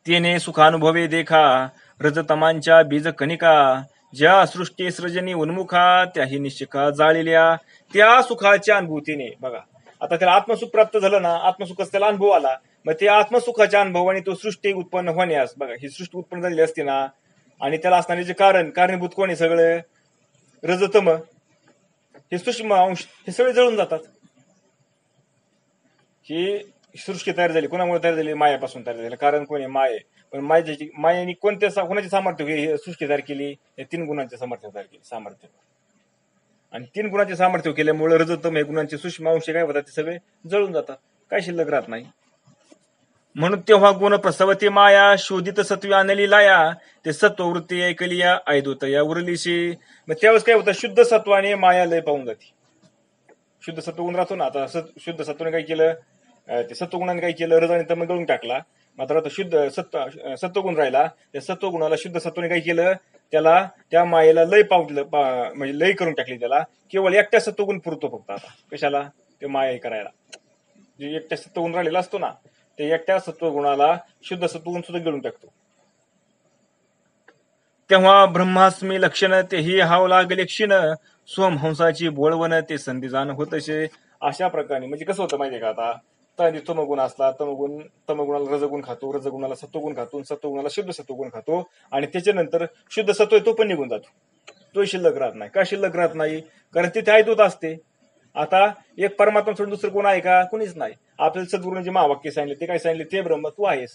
तेने सुखानुभवे देखा रजतमांच्या बीज कणिका, ज्या सृष्टी सृजनी उन्मुखा त्याही निश्चिका जाळलेल्या. त्या सुखाच्या अनुभूतीने बघा, आता त्याला आत्मसुख प्राप्त झालं ना, आत्मसुखाचा त्याला अनुभव आला. मग त्या आत्मसुखाच्या अनुभवाने तो सृष्टी उत्पन्न होण्यास, बघा ही सृष्टी उत्पन्न झालेली असते ना, आणि त्याला असणारे जे कारणीभूत कोण आहे? सगळे रजतम, हे सूक्ष्म अंश, हे सगळे जळून जातात. ही सृष्टी तयार झाली कोणामुळे तयार झाली? मायापासून तयार झाली. कारण कोणी? माये. पण मायेने कोणाचे सामर्थ्य हे सृष्टी तयार केली? या 3 गुणांचे सामर्थ्य तयार केले. सामर्थ्य आणि 3 गुणांचे सामर्थ्य केल्यामुळे रजतम हे गुणांचे सूक्ष्म अंश काय होतात? ते सगळे जळून जातात, काय शिल्लक राहत नाही. म्हणून तेव्हा गुण प्रसवते माया, शोधित सत्वी आणली लाया, ते सत्ववृत्ती ऐकलिया ऐदोत या उरलीशी. मग त्यावेळेस काय होतं? शुद्ध सत्वाने माया लय पाहून जाते. शुद्ध सत्वगुण राहतो ना, आता शुद्ध सत्वाने काय केलं? ते सत्वगुणाने काय केलं? रजाने तम गळून टाकला. मात्र आता शुद्ध सत्वगुण राहिला. त्या सत्वगुणाला शुद्ध सत्वाने काय केलं? त्याला त्या मायेला लय म्हणजे लय करून टाकली त्याला. केवळ एकट्या सत्वगुण पुरतो फक्त आता. कशाला? ते माया करायला. जे एकट्या सत्वगुण राहिलेला असतो ना, ते एकट्या सत्वगुणाला शुद्ध सत्वगुण सुद्धा गिळून टाकतो. तेव्हा ब्रह्मास्मी लक्षण तेही हाव लागले क्षीण, सोमहंसाची बोळवण ते संधिजान होतसे. अशा प्रकारे म्हणजे कसं होतं माहितीये का? आता तमगुण असला, तमगुणाला रजगुण खातो, रजगुणाला सत्वगुण खातो, सत्वगुणाला शुद्ध सत्वगुण खातो, आणि त्याच्यानंतर शुद्ध सत्व तो पण निघून जातो. तो शिल्लक राहत नाही. का शिल्लक राहत नाही? कारण तिथे ऐकत असते. आता एक परमात्मा सोडून दुसरं कोण आहे का? कुणीच नाही. आपल्याला सद्गुरूंचे महावाक्य सांगितले, ते काय सांगितले? ते ब्रह्म तू आहेस.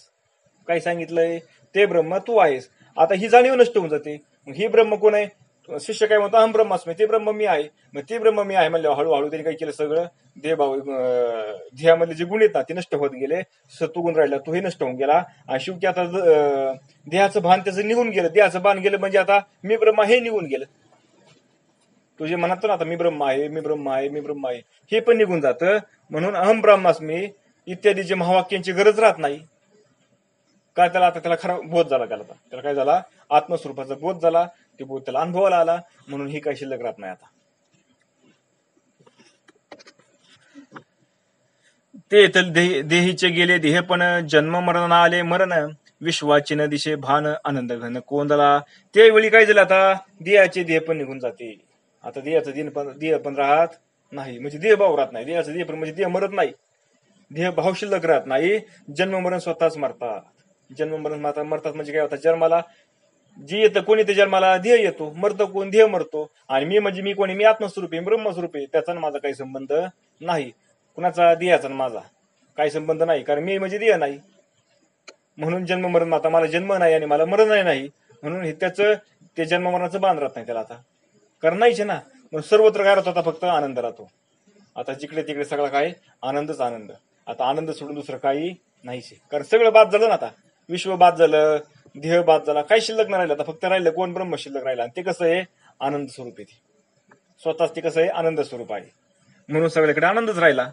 काय सांगितलंय? ते ब्रह्म तू आहेस. आता ही जाणीव नष्ट होऊन जाते. मग ही ब्रह्म कोण आहे? शिष्य काय म्हणतो? अहम ब्रह्मास्मी. ते ब्रह्म मी आहे. मग ते ब्रह्म मी आहे म्हणल्यावर हळूहळू त्यांनी काय केलं? सगळं देहामधले जे गुण आहेत ना, ते नष्ट होत गेले. सत्वगुण राहिला तोही नष्ट होऊन गेला. आणि शेवटी आता देहाचं भान त्याचं निघून गेलं. देहाचं भान गेलं म्हणजे आता मी ब्रह्म हे निघून गेलं. तुझे म्हणतो ना आता मी ब्रह्म आहे, मी ब्रह्म आहे, मी ब्रह्म आहे, हे पण निघून जातं. म्हणून अहम ब्रह्मास्मी इत्यादी जे महावाक्यांची गरज राहत नाही. काय त्याला आता त्याला खरा बोध झाला. त्याला काय झाला? आत्मस्वरूपाचा बोध झाला. ते बोध त्याला अनुभवाला आला. म्हणून ही काही शिल्लक राहत नाही आता. ते देहीचे गेले देहपण, जन्म मरण आले मरण, विश्वाची न दिशे भान, आनंद घन कोंदला. त्यावेळी काय झालं? आता देहाचे देह पण निघून जाते. आता देहाचं देह पण राहत नाही. म्हणजे देह भाव राहत नाही. देहाचं देह पण म्हणजे देह मरत नाही. देह भाव शिल्लक राहत नाही. जन्म मरण स्वतःच मरतात. जन्म मरण मरतात म्हणजे काय होतं? जन्माला जी येतं कोणी ते जन्माला देह येतो. मरतं कोण? देह मरतो. आणि मी म्हणजे मी कोणी? मी आत्मस्वरूप आहे, ब्रह्मस्वरूप आहे. त्याचा माझा काही संबंध नाही. कुणाचा? देहाचा माझा काही संबंध नाही. कारण मी म्हणजे देह नाही. म्हणून जन्म मरण, आता मला जन्म नाही आणि मला मरण नाही. म्हणून हे त्याचं ते जन्म मरणाचं बांध राहत नाही त्याला आता. कारण नाहीच ना. मग सर्वत्र काय राहतो? आता फक्त आनंद राहतो. आता जिकडे तिकडे सगळा काय? आनंदच आनंद. आता आनंद सोडून दुसरं काही नाहीच. कारण सगळं बाद झालं ना आता. विश्व बाद झालं, देह बाद झाला, काही शिल्लक नाही राहिलं. आता फक्त राहिलं कोण? ब्रह्म शिल्लक राहिला. आणि ते कसं आहे? आनंद स्वरूप आहे. स्वतःच ते कसं आहे? आनंद स्वरूप आहे. म्हणून सगळीकडे आनंदच राहिला.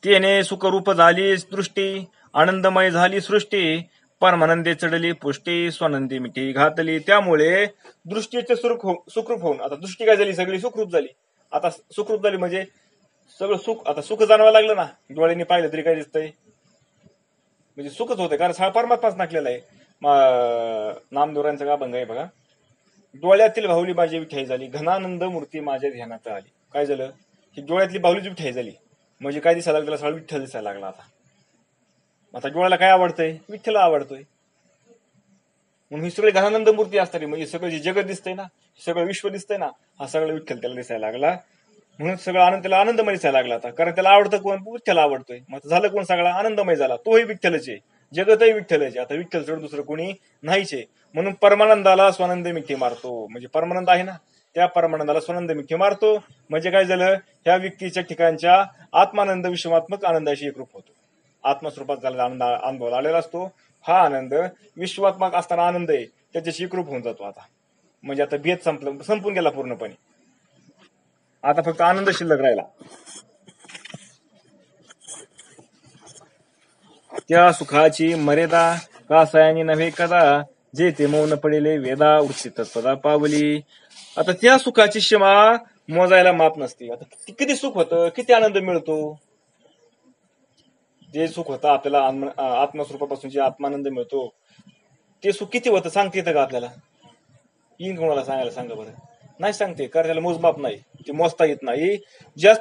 तेने सुखरूप झाली दृष्टी, आनंदमय झाली सृष्टी, परमानंदे चढली पुष्टी, स्वानंदी मिठी घातली. त्यामुळे दृष्टीचे सुखरूप होऊन आता दृष्टी काय झाली? सगळी सुखरूप झाली. आता सुखरूप झाली म्हणजे सगळं सुख. आता सुख जाणवायला लागलं ना. डोळ्यांनी पाहिलं तरी काय दिसतंय? म्हणजे सुखच होतंय. कारण हा परमात्माच नाकलेला आहे. नामदेवरांचा अभंग आहे बघा. डोळ्यातील बाहुली माझी विठाई झाली, घनानंद मूर्ती माझ्या ध्यानात आली. काय झालं? ही डोळ्यातली बाहुलीची विठाई झाली म्हणजे काय दिसायला लागलं? सगळं विठ्ठल दिसायला लागला. आता डोळ्याला काय आवडतंय? विठ्ठल आवडतोय. म्हणून ही सगळी घनानंद मूर्ती असतात. म्हणजे सगळं जे जगत दिसतंय ना, सगळं विश्व दिसतंय ना, हा सगळं विठ्ठल त्याला दिसायला लागला. म्हणून सगळं आनंद त्याला आनंदमय दिसायला लागला आता. कारण त्याला आवडतं कोण? विठ्ठल आवडतोय. मग झालं कोण? सगळा आनंदमय झाला. तोही विठ्ठलच आहे, जगतही विठ्ठलच आहे. आता विठ्ठल सोडून दुसरं कोणी नाहीच आहे. म्हणून परमानंदाला स्वानंद मिठी मारतो. म्हणजे परमानंद आहे ना, त्या परमानंदाला स्वानंद मिठी मारतो. म्हणजे काय झालं? ह्या व्यक्तीच्या ठिकाणच्या आत्मानंद विश्वात्मक आनंदाशी एकरूप होतो. आत्मस्वरूपात झालेला आनंद अनुभवाला आलेला असतो. हा आनंद विश्वात्मक असताना आनंद आहे त्याच्याशी एकरूप होऊन जातो आता. म्हणजे आता भेद संपून गेला पूर्णपणे. आता फक्त आनंद शिल्लक राहिला. त्या सुखाची मर्यादा कासायानी नव्हे कदा, जे ते मौन पडेले वेदा उच्च तत्पदा पावली. आता त्या सुखाची सीमा मोजायला माप नसते. आता किती सुख होतं, किती आनंद मिळतो. जे सुख होतं आपल्याला आत्मस्वरूपापासून जे आत्मानंद मिळतो, ते सुख किती होतं सांगता येतं का आपल्याला? येईन कोणाला सांगायला? सांगा बरं. नाही सांगते. कारण त्याला मोजमाप नाही, ते मोजता येत नाही. ज्या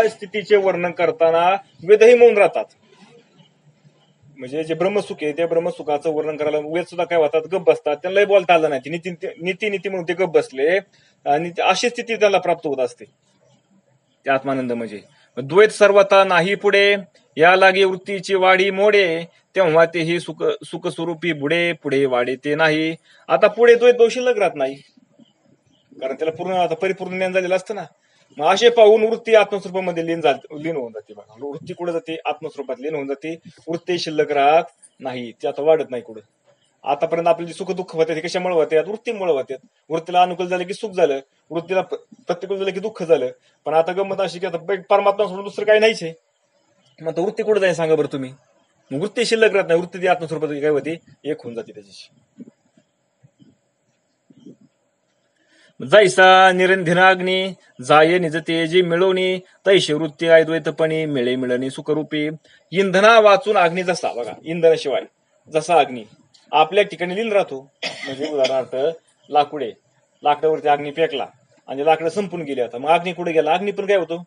स्थितीचे वर्णन करताना वेदही मौन राहतात. म्हणजे जे ब्रह्मसुख आहे त्या ब्रह्मसुखाचं वर्णन करायला वेद सुद्धा काय होतात? गप्प बसतात. त्यांनाही बोलता आलं नाही. नीती म्हणून ते गप्प बसले आणि अशी स्थिती त्याला प्राप्त होत असते. ते आत्मानंद म्हणजे द्वैत सर्वता नाही पुढे, या लागे वृत्तीची वाढी मोडे, तेव्हा ते ही सुख स्वरूपी बुडे, पुढे वाढे ते नाही. आता पुढे द्वैत दोष शिल्लक राहत नाही. कारण त्याला पूर्ण आता परिपूर्ण ज्ञान झालेलं असतं ना. मग असे पाहून वृत्ती आत्मस्वरूपामध्ये लीन होऊन जाते. बघा, वृत्ती कुठे जाते? आत्मस्वरूपात लीन होऊन जाते. वृत्ती शिल्लक राहत नाही. ते आता वाढत नाही कुठं. आतापर्यंत आपले जे सुख दुःख होते ते कशामुळे होते? वृत्तीमुळे होते. वृत्तीला अनुकूल झालं की सुख झालं, वृत्तीला प्रतिकूल झालं की दुःख झालं. पण आता गंमत अशी की आता परमात्मा सोडून दुसरं काही नाहीच आहे. मग वृत्ती कुठे जाईल सांगा बरं तुम्ही? वृत्ती शिल्लक राहत नाही. वृत्ती आत्मस्वरूपात काय होते? एक होऊन जाते त्याच्याशी. जैसा निरंधिनाग्नी जाये निज तेजी मिळवणी तैशी वृत्ती अद्वैतपणी मिळे मिळणी सुखरूपी इंधना वाचून अग्नी जसा बघा इंधनाशिवाय जसा अग्नी आपल्या ठिकाणी लीन राहतो म्हणजे उदाहरणार्थ लाकडे लाकडावरती अग्नी पेकला आणि लाकडं संपून गेले आता मग अग्नी कुठे गेला अग्नी पण काय होतो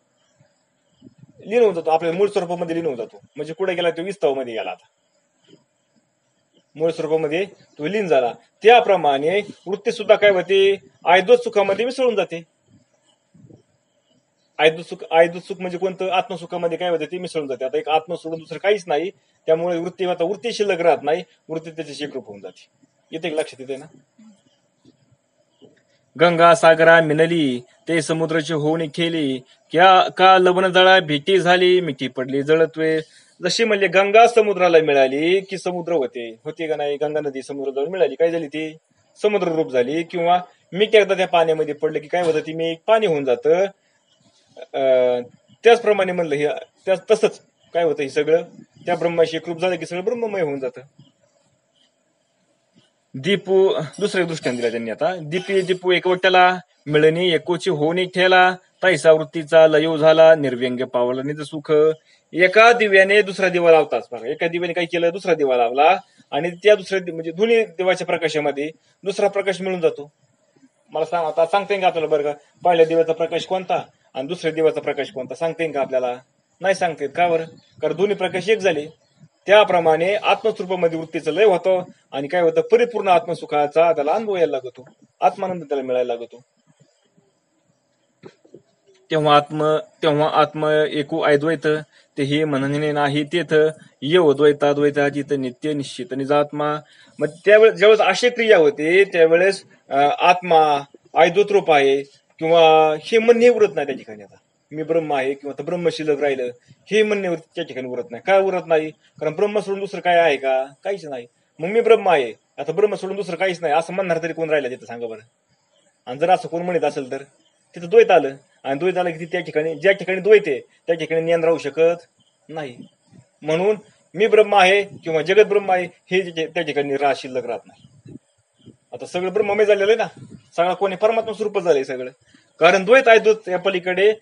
लीन होऊन जातो आपल्या मूळ स्वरूपामध्ये लीन होऊन जातो म्हणजे कुठे गेला तो विस्तव मध्ये गेला आता मूळ स्वरूपामध्ये तो लीन झाला त्याप्रमाणे वृत्ती सुद्धा काय होते आयदोत सुखामध्ये मिसळून जाते आयदोत सुख म्हणजे कोणतं आत्मसुखामध्ये काय होते ते मिसळून जाते आता एक आत्म सोडून दुसरं काहीच नाही त्यामुळे वृत्ती शिल्लक राहत नाही वृत्ती त्याच्याशी एकरूप होऊन जाते येते लक्षात येते ना गंगा सागरा मिनली ते समुद्राची होऊन खेळली का लवण जळा भीती झाली मिठी पडली जळतवे जशी म्हणजे गंगा समुद्राला मिळाली की समुद्र होते का नाही गंगा नदी समुद्राजवळ मिळाली काय झाली ती समुद्र रूप झाली किंवा मीठ एकदा त्या पाण्यामध्ये पडलं की काय होतं ती मी पाणी होऊन जातं त्याचप्रमाणे म्हणलं हे तसंच काय होतं हे सगळं त्या ब्रह्माशी एकरूप झालं की सगळं ब्रह्ममय होऊन जातं दीपू दुसऱ्या दृष्टीने दिला त्यांनी आता दीपू एकवट्याला मिळणी एकोची होऊन ठेला तैसा वृत्तीचा लयो झाला निर्व्यंग्य पावला निज सुख एका दिव्याने दुसरा दिवा लावताच बघा एका दिव्याने काय केलं दुसरा दिवा लावला आणि त्या दुसऱ्या म्हणजे दोन्ही दिवाच्या प्रकाशामध्ये दुसरा प्रकाश मिळून जातो मला सांग आता सांगता येईल का आपल्याला बरं का पहिल्या दिव्याचा प्रकाश कोणता आणि दुसऱ्या दिव्याचा प्रकाश कोणता सांगता येईल का आपल्याला नाही सांगता येत का बरं कारण दोन्ही प्रकाश एक झाले त्याप्रमाणे आत्मस्वरूपामध्ये वृत्तीचं लय होतं आणि काय होतं परिपूर्ण आत्मसुखाचा त्याला अनुभव यायला लागतो आत्मानंद त्याला मिळायला लागतो तेव्हा आत्म एकू अद्वैत ते हे म्हणणे नाही तेथ येव द्वैताद्वैताजित नित्य निश्चित निजात्मा मग त्यावेळेस ज्यावेळेस अशी क्रिया होते त्यावेळेस आत्मा अद्वैत रूप आहे किंवा हे म्हणणे उरत नाही त्या ठिकाणी आता मी ब्रह्म आहे किंवा ब्रह्म शिल्लक राहिलं हे म्हणणे त्या ठिकाणी उरत नाही काय उरत नाही कारण ब्रह्म सोडून दुसरं काय आहे का काहीच नाही मग मी ब्रह्म आहे आता ब्रह्म सोडून दुसरं काहीच नाही असं म्हणणार तरी कोण राहिलं तिथं सांगा बरं आणि जर असं कोण म्हणत असेल तर तिथं द्वैत आलं आणि द्वैत आलं की त्या ठिकाणी ज्या ठिकाणी द्वैत आहे त्या ठिकाणी ज्ञान राहू शकत नाही म्हणून मी ब्रह्म आहे किंवा जगत ब्रह्म आहे हे त्या ठिकाणी शिल्लक राहत नाही आता सगळं ब्रह्ममय झालेलं आहे ना सगळं कोणी परमात्मा स्वरूप झालंय सगळं कारण द्वैत आहे द्वैत या पलीकडे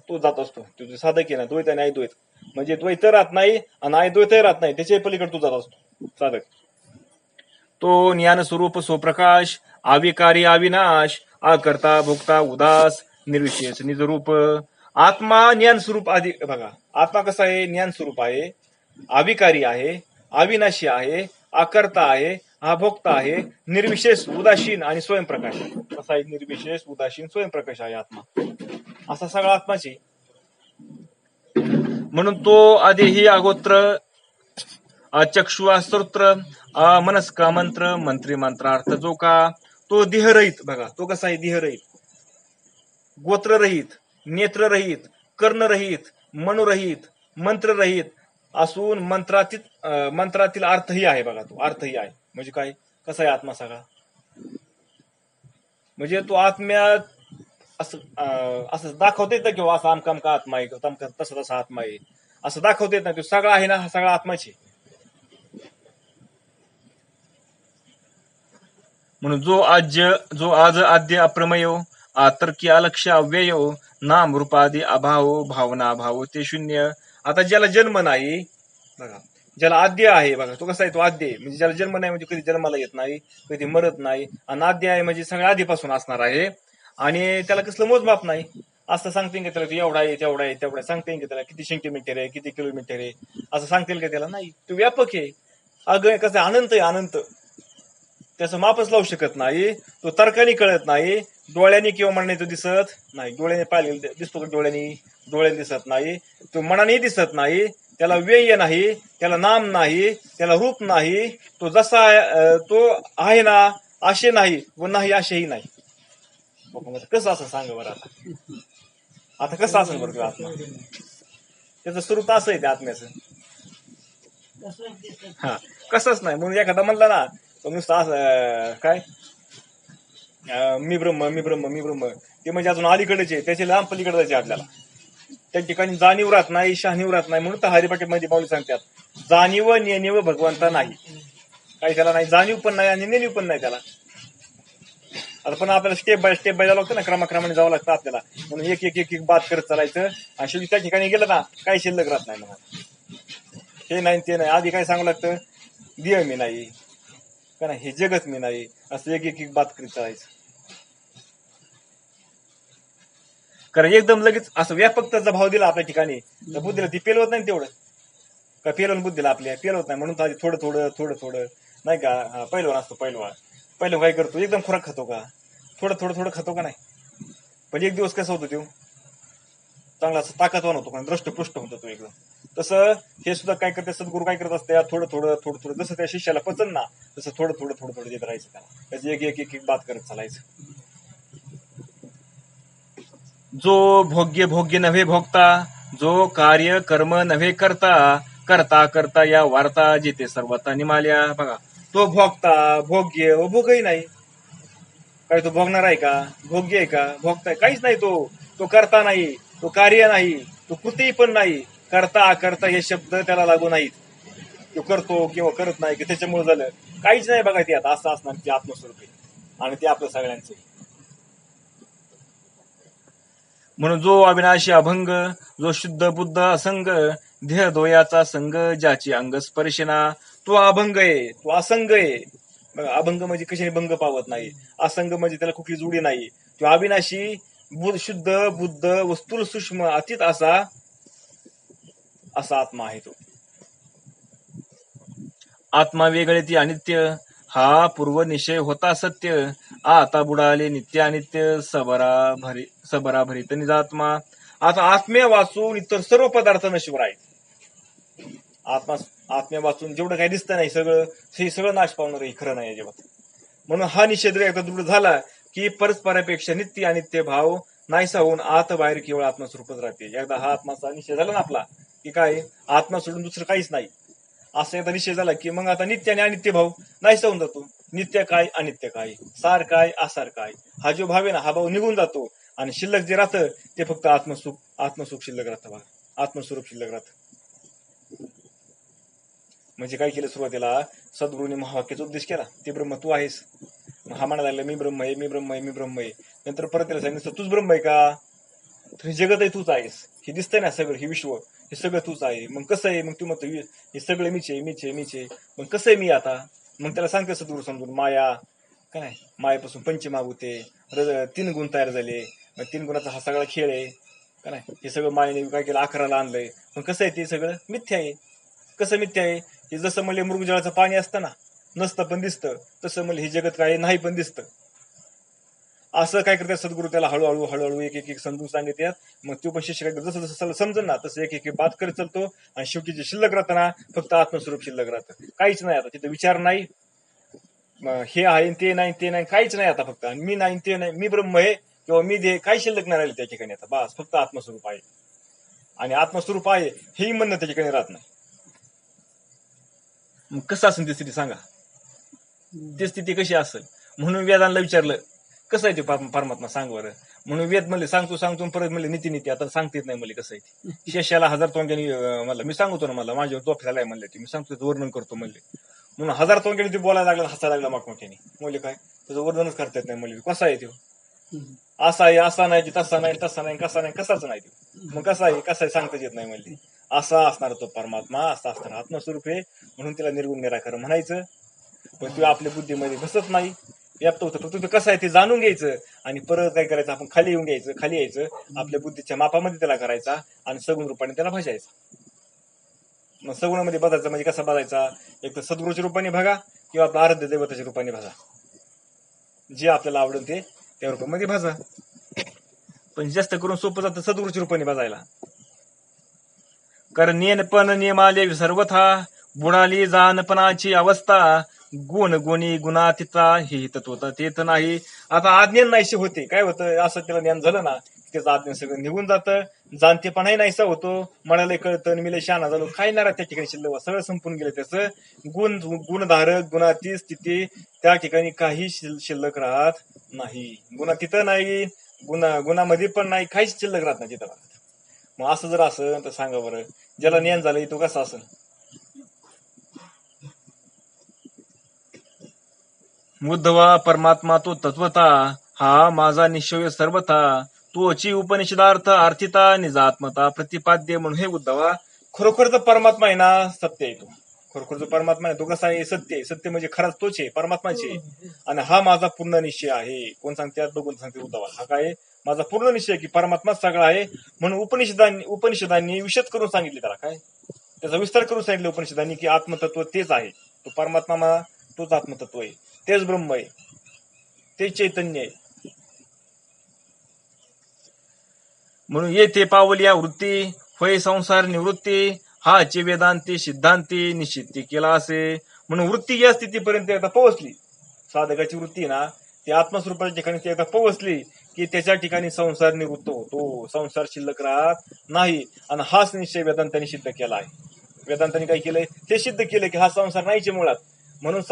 तो जात असतो तुझं साधक आहे ना द्वैत आणि अद्वैत म्हणजे द्वैत राहत नाही आणि अद्वैत राहत नाही त्याच्या पलीकडे तू जात असतो साधक तो ज्ञान स्वरूप स्वप्रकाश आविकारी अविनाश अकर्ता भोक्ता उदास निर्विशेष निजरूप आत्मा ज्ञान स्वरूप आधी बघा आत्मा कसा आहे ज्ञान स्वरूप आहे अविकारी आहे अविनाशी आहे अकर्ता आहे हा भोक्ता आहे निर्विशेष उदासीन आणि स्वयंप्रकाश कसा आहे निर्विशेष उदासीन स्वयंप्रकाश आहे आत्मा असा सगळा आत्माची म्हणून तो आधी ही अगोत्र चक्षुआ स्तोत्र मनस्का मंत्र मंत्री मंत्रार्थ जो का तो देहरहित बघा तो कसा आहे देहरहित गोत्ररहित नेत्ररहित कर्णरहित मनोरहित मंत्ररहित असून मंत्रातील अर्थही आहे बघा तो अर्थही आहे म्हणजे काय कसा आहे आत्मा सगळा म्हणजे तो आत्म्यात असं दाखवता येत ना किंवा असं आमका आत्मा आहे किंवा तसा आत्मा आहे असं दाखवता येत ना तो सगळा आहे ना हा सगळा आत्माची म्हणून जो आज आद्य अप्रमेय आतर्की अलक्ष्य अव्यय नाम रूपादी अभाव भावना अभाव ते शून्य आता ज्याला जन्म नाही बघा ज्याला आद्य आहे बघा तो कसा आहे तो आद्य आहे म्हणजे ज्याला जन्म नाही म्हणजे कधी जन्माला येत नाही कधी मरत नाही आणि आद्य आहे म्हणजे सगळ्या आधीपासून असणार आहे आणि त्याला कसलं मोजमाप नाही असं सांगते का त्याला एवढा आहे तेवढा आहे तेवढा सांगते का त्याला किती सेंटीमीटर आहे किती किलोमीटर आहे असं सांगतील का त्याला नाही तो व्यापक आहे अगं कसं अनंत आहे अनंत त्याचं मापच लावू शकत नाही तो तर्काने कळत नाही डोळ्यांनी किंवा मनाने तो दिसत नाही डोळ्याने पाहिलेला दिसतो का डोळ्याने दिसत नाही तो मनाने दिसत नाही त्याला व्यय नाही त्याला नाम नाही त्याला रूप नाही तो जसा तो आहे ना असे नाही व नाही असेही नाही कसं असं सांग बरं आता कसं असं बरं आत्मा त्याचं स्वरूप असं आहे त्या आत्म्याचं हा कसंच नाही म्हणून एखादा म्हणला ना नुसतं असं काय मी ब्रह्म ते म्हणजे अजून अलीकडेच आहे त्याचे लांब पलीकडे जायचे आपल्याला त्या ठिकाणी जाणीव राहत नाही शहाणीव राहत नाही म्हणून तर हरिपाठेमध्ये पाऊली सांगतात जाणीव नेणीव भगवंता नाही काही त्याला नाही जाणीव पण नाही आणि नेणीव पण नाही त्याला आता पण आपल्याला स्टेप बाय स्टेप जावं लागतं ना, क्रमाक्रमाने जावं लागतं आपल्याला. म्हणून एक एक एक एक बात करत चालायचं आणि शेवटी त्या ठिकाणी गेलं ना काही शिल्लक राहत नाही. मग हे नाही ते नाही, आधी काय सांगावं लागतं, देह मी नाही का नाही, हे जगत मी नाही, असं एक एक एक बात करीत चालायचं. कारण एकदम लगेच असं व्यापकताचा भाव दिला आपल्या ठिकाणी तर बुद्धीला ती पेलवत नाही तेवढं. का पेलवून बुद्धीला आपल्या पेलवत नाही, म्हणून थोडं थोडं थोडं थोडं नाही का. पहिलवान असतो पहिलवान काय करतो, एकदम खुराक खातो का, थोडं थोडं थोडं खातो का नाही. पण एक दिवस कसं होतो तो चांगला असं ताकदवान होतो, दृष्टपुष्ट होतो तो एकदम. तसं हे सुद्धा काय करते सद्गुरू, काय करत असते, थोडं थोडं थोडं थोडं जसं त्या शिष्याला पचन ना तसं थोडं थोडं थोडं थोडं देत राहायचं त्याला, त्याची एक एक एक एक बात करत चालायचं. जो भोग्य भोग्य नव्हे भोगता, जो कार्य कर्म नव्हे करता, करता करता या वार्ता जिथे सर्वता निमाल्या. बघा, तो भोगता भोग्य व भोगही नाही. काय तो भोगणार आहे का, भोग्य आहे का, भोगताय काहीच नाही. तो करता नाही, तो कार्य नाही, तो कृती पण नाही. करता करता हे शब्द त्याला लागू नाहीत. तो करतो किंवा करत नाही की त्याच्यामुळे झालं काहीच नाही. बघा ते आता असं असणार ते आत्मस्वरूप आहे आणि ते आपलं सगळ्यांचं. म्हणून जो अविनाशी अभंग, जो शुद्ध बुद्ध असंग, देह दोयाचा संग, ज्याची अंग स्पर्शना, तो अभंग आहे, तो असंग आहे. बघा, अभंग म्हणजे कशाने भंग पावत नाही, असंग म्हणजे त्याला कुठली जोडी नाही. तो अविनाशी शुद्ध बुद्ध वस्तुल सूक्ष्म अतीत असा आत्मा आहे तो. आत्मा वेगळे ती अनित्य, हा पूर्व निश्चय होता सत्य. आता बुडाले नित्य अनित्य, सबरा भरित निजात्मा. आता आत्म्या वाचून इतर सर्व पदार्थ नश्वर आहेत. आत्म्या वाचून जेवढं काही दिसतं नाही सगळं नाश पावणार आहे, खरं नाही अजिबात. म्हणून हा निषेध एकदा दृढ झाला की परस्परापेक्षा नित्य अनित्य भाव नाहीसा होऊन आत बाहेर केवळ आत्मस्वरूपच राहते. एकदा हा आत्माचा निषेध झाला ना आपला की काय, आत्मा सोडून दुसरं काहीच नाही, असं एकदा निश्चय झाला की मग आता नित्य आणि अनित्य भाव नाहीसा होऊन जातो. नित्य काय अनित्य काय, सार काय असार काय, हा जो भाव आहे ना हा भाव निघून जातो आणि शिल्लक जे राहतं ते फक्त आत्मसुख शिल्लक राहतं. बघा, आत्मस्वरूप शिल्लक राहतं. म्हणजे काय केलं, सुरुवातीला सद्गुरूने महावाक्याचा उपदेश केला, ते ब्रह्म तू आहेस. हा म्हणायला लागला मी ब्रह्म आहे, मी ब्रह्म आहे, मी ब्रह्म आहे. नंतर परत त्याला सांगितलं तूच ब्रह्म आहे का, तर हे जगत आहे तूच आहेस, हे दिसतंय ना सगळं, हे विश्व हे सगळं तूच आहे. मग कसं आहे, मग तू म्हणतो हे सगळं मीच आहे, मीच आहे, मीच आहे. मग कसं आहे मी आता, मग त्याला सांगते सद्गुरू समजून, माया काय, मायापासून पंचमहाभूते 3 गुण तयार झाले, मग 3 गुणाचा हा सगळा खेळ आहे का नाही. हे सगळं मायेने काय केलं, 11ला आणलंय. मग कसं आहे ते सगळं मिथ्या आहे. कसं मिथ्या आहे, हे जसं म्हणले मृगजळाचं पाणी असतं ना, नसतं पण दिसतं, तसं म्हणले हे जगत काय नाही पण दिसतं. असं काय करतात सद्गुरू, त्याला हळूहळू हळूहळू एक एक एक समजून सांगितल्यात. मग तो पण शिष्य काय जसं जसं समजून ना तसं एक एक बात करत चालतो आणि शेवटी जे शिल्लक राहतं ना फक्त आत्मस्वरूप शिल्लक राहतं. काहीच नाही आता तिथे, विचार नाही, हे आहे ते नाही ते नाही, काहीच नाही आता. फक्त मी नाही ते नाही, मी ब्रह्म आहे किंवा मी दे, काही शिल्लक नाही राहिले त्या ठिकाणी आता. बस फक्त आत्मस्वरूप आहे आणि आत्मस्वरूप आहे हेही म्हणणं त्या ठिकाणी राहत नाही. मग कसं असेल ती स्थिती सांगा, ती स्थिती कशी असेल. म्हणून वेदांना विचारलं कसं आहे ते परमात्मा सांग बरं. म्हणून वेद म्हणले सांगतो परत म्हणले नीती आता सांगतेच नाही म्हणले कसं आहे ते. शेषाला 1000 तोंड्यांनी म्हणलं मी सांगतो ना, मला माझ्यावर तोफाला आहे म्हणले, ते मी सांगतो वर्णन करतो म्हणले. म्हणून 1000 तोंड्यांनी ते बोलायला लागला, हसायला लागला मोठमोठ्याने. म्हणले काय त्याचं वर्णनच करता येत नाही म्हणले, कसा आहे तो, असा आहे असा नाही, तसा नाही तसा नाही, कसा नाही कसाच नाही तो. मग कसा आहे सांगताच येत नाही म्हणले. असा असणार तो परमात्मा, असा असणार आत्मस्वरूप आहे. म्हणून त्याला निर्गुण निराकार म्हणायचं. पण तो आपल्या बुद्धीमध्ये बसत नाही, व्याप्त होतं. फक्त ते कसं आहे ते जाणून घ्यायचं आणि परत काय करायचं, आपण खाली येऊन घ्यायचं, खाली यायचं, आपल्या बुद्धीच्या मापामध्ये त्याला करायचा आणि सगुण रूपाने त्याला भाजायचा. मग सगुणामध्ये बघायचा म्हणजे कसा बघायचा, एक तर सद्गुरूच्या रूपाने बघा किंवा आपल्या आराध्य दैवताच्या रूपाने भाजा, जे आपल्याला आवडेल ते त्या रूपामध्ये भाजा. पण जास्त करून सोपं जातं सद्गुरूच्या रूपाने भाजायला. कारण नेनपण नेमाले सर्वथा, बुडाली जानपणाची अवस्था, गुण गुणी गुणातीता हे तत्वता तेत नाही. आता अज्ञान नाहीसे होते, काय होतं असं त्याला ज्ञान झालं ना त्याचं अज्ञान सगळं निघून जातं, जाणतेपणाही नाहीसा होतो, मनाला कळतं, मी लय शहाणा झालो, काय ना त्या ठिकाणी शिल्लक सगळं संपून गेलं त्याचं. गुणधारक गुणातीत स्थिती त्या ठिकाणी काही शिल्लक राहत नाही. गुणातीत नाही, गुणामध्ये पण नाही, काहीच शिल्लक राहत नाही तिथं. मग असं जर असं तर सांगा बरं, ज्याला ज्ञान झालं तो कसा असेल. उद्धवा परमात्मा तो तत्वता, हा माझा निश्चय सर्वथा, तोची उपनिषदार्थ आर्थिता निजात्मता प्रतिपाद्य. म्हणून हे उद्धवा, खरोखरच परमात्मा आहे ना, सत्य आहे तो. खरोखरच परमात्मा आहे तो कसा आहे, सत्य आहे. सत्य म्हणजे खराच तोच आहे, परमात्माचे. आणि हा माझा पूर्ण निश्चय आहे. कोण सांगते, बघून सांगते उद्धवा, हा काय माझा पूर्ण निश्चय आहे की परमात्मा सगळा आहे. म्हणून उपनिषदांनी विशद करून सांगितले त्याला, काय त्याचा विस्तार करून सांगितलं उपनिषदांनी, की आत्मतत्व तेच आहे. तो परमात्मा, तोच आत्मतत्व आहे, तेच ब्रह्म आहे, तेच चैतन्य आहे. म्हणून येथे पावल्या वृत्ती होय संसार निवृत्ती, हाची वेदांती सिद्धांती निश्चिती केला असे. म्हणून वृत्ती या स्थितीपर्यंत एकदा पोहोचली, साधकाची वृत्ती ना ती आत्मस्वरूपाच्या ठिकाणी ती एकदा पोहोचली की त्याच्या ठिकाणी संसार निवृत्त होतो, संसार शिल्लक राहत नाही. आणि हाच निश्चय वेदांतांनी सिद्ध केला आहे. वेदांतांनी काय केलंय, ते सिद्ध केलं की हा संसार नाहीचे मुळात. म्हणून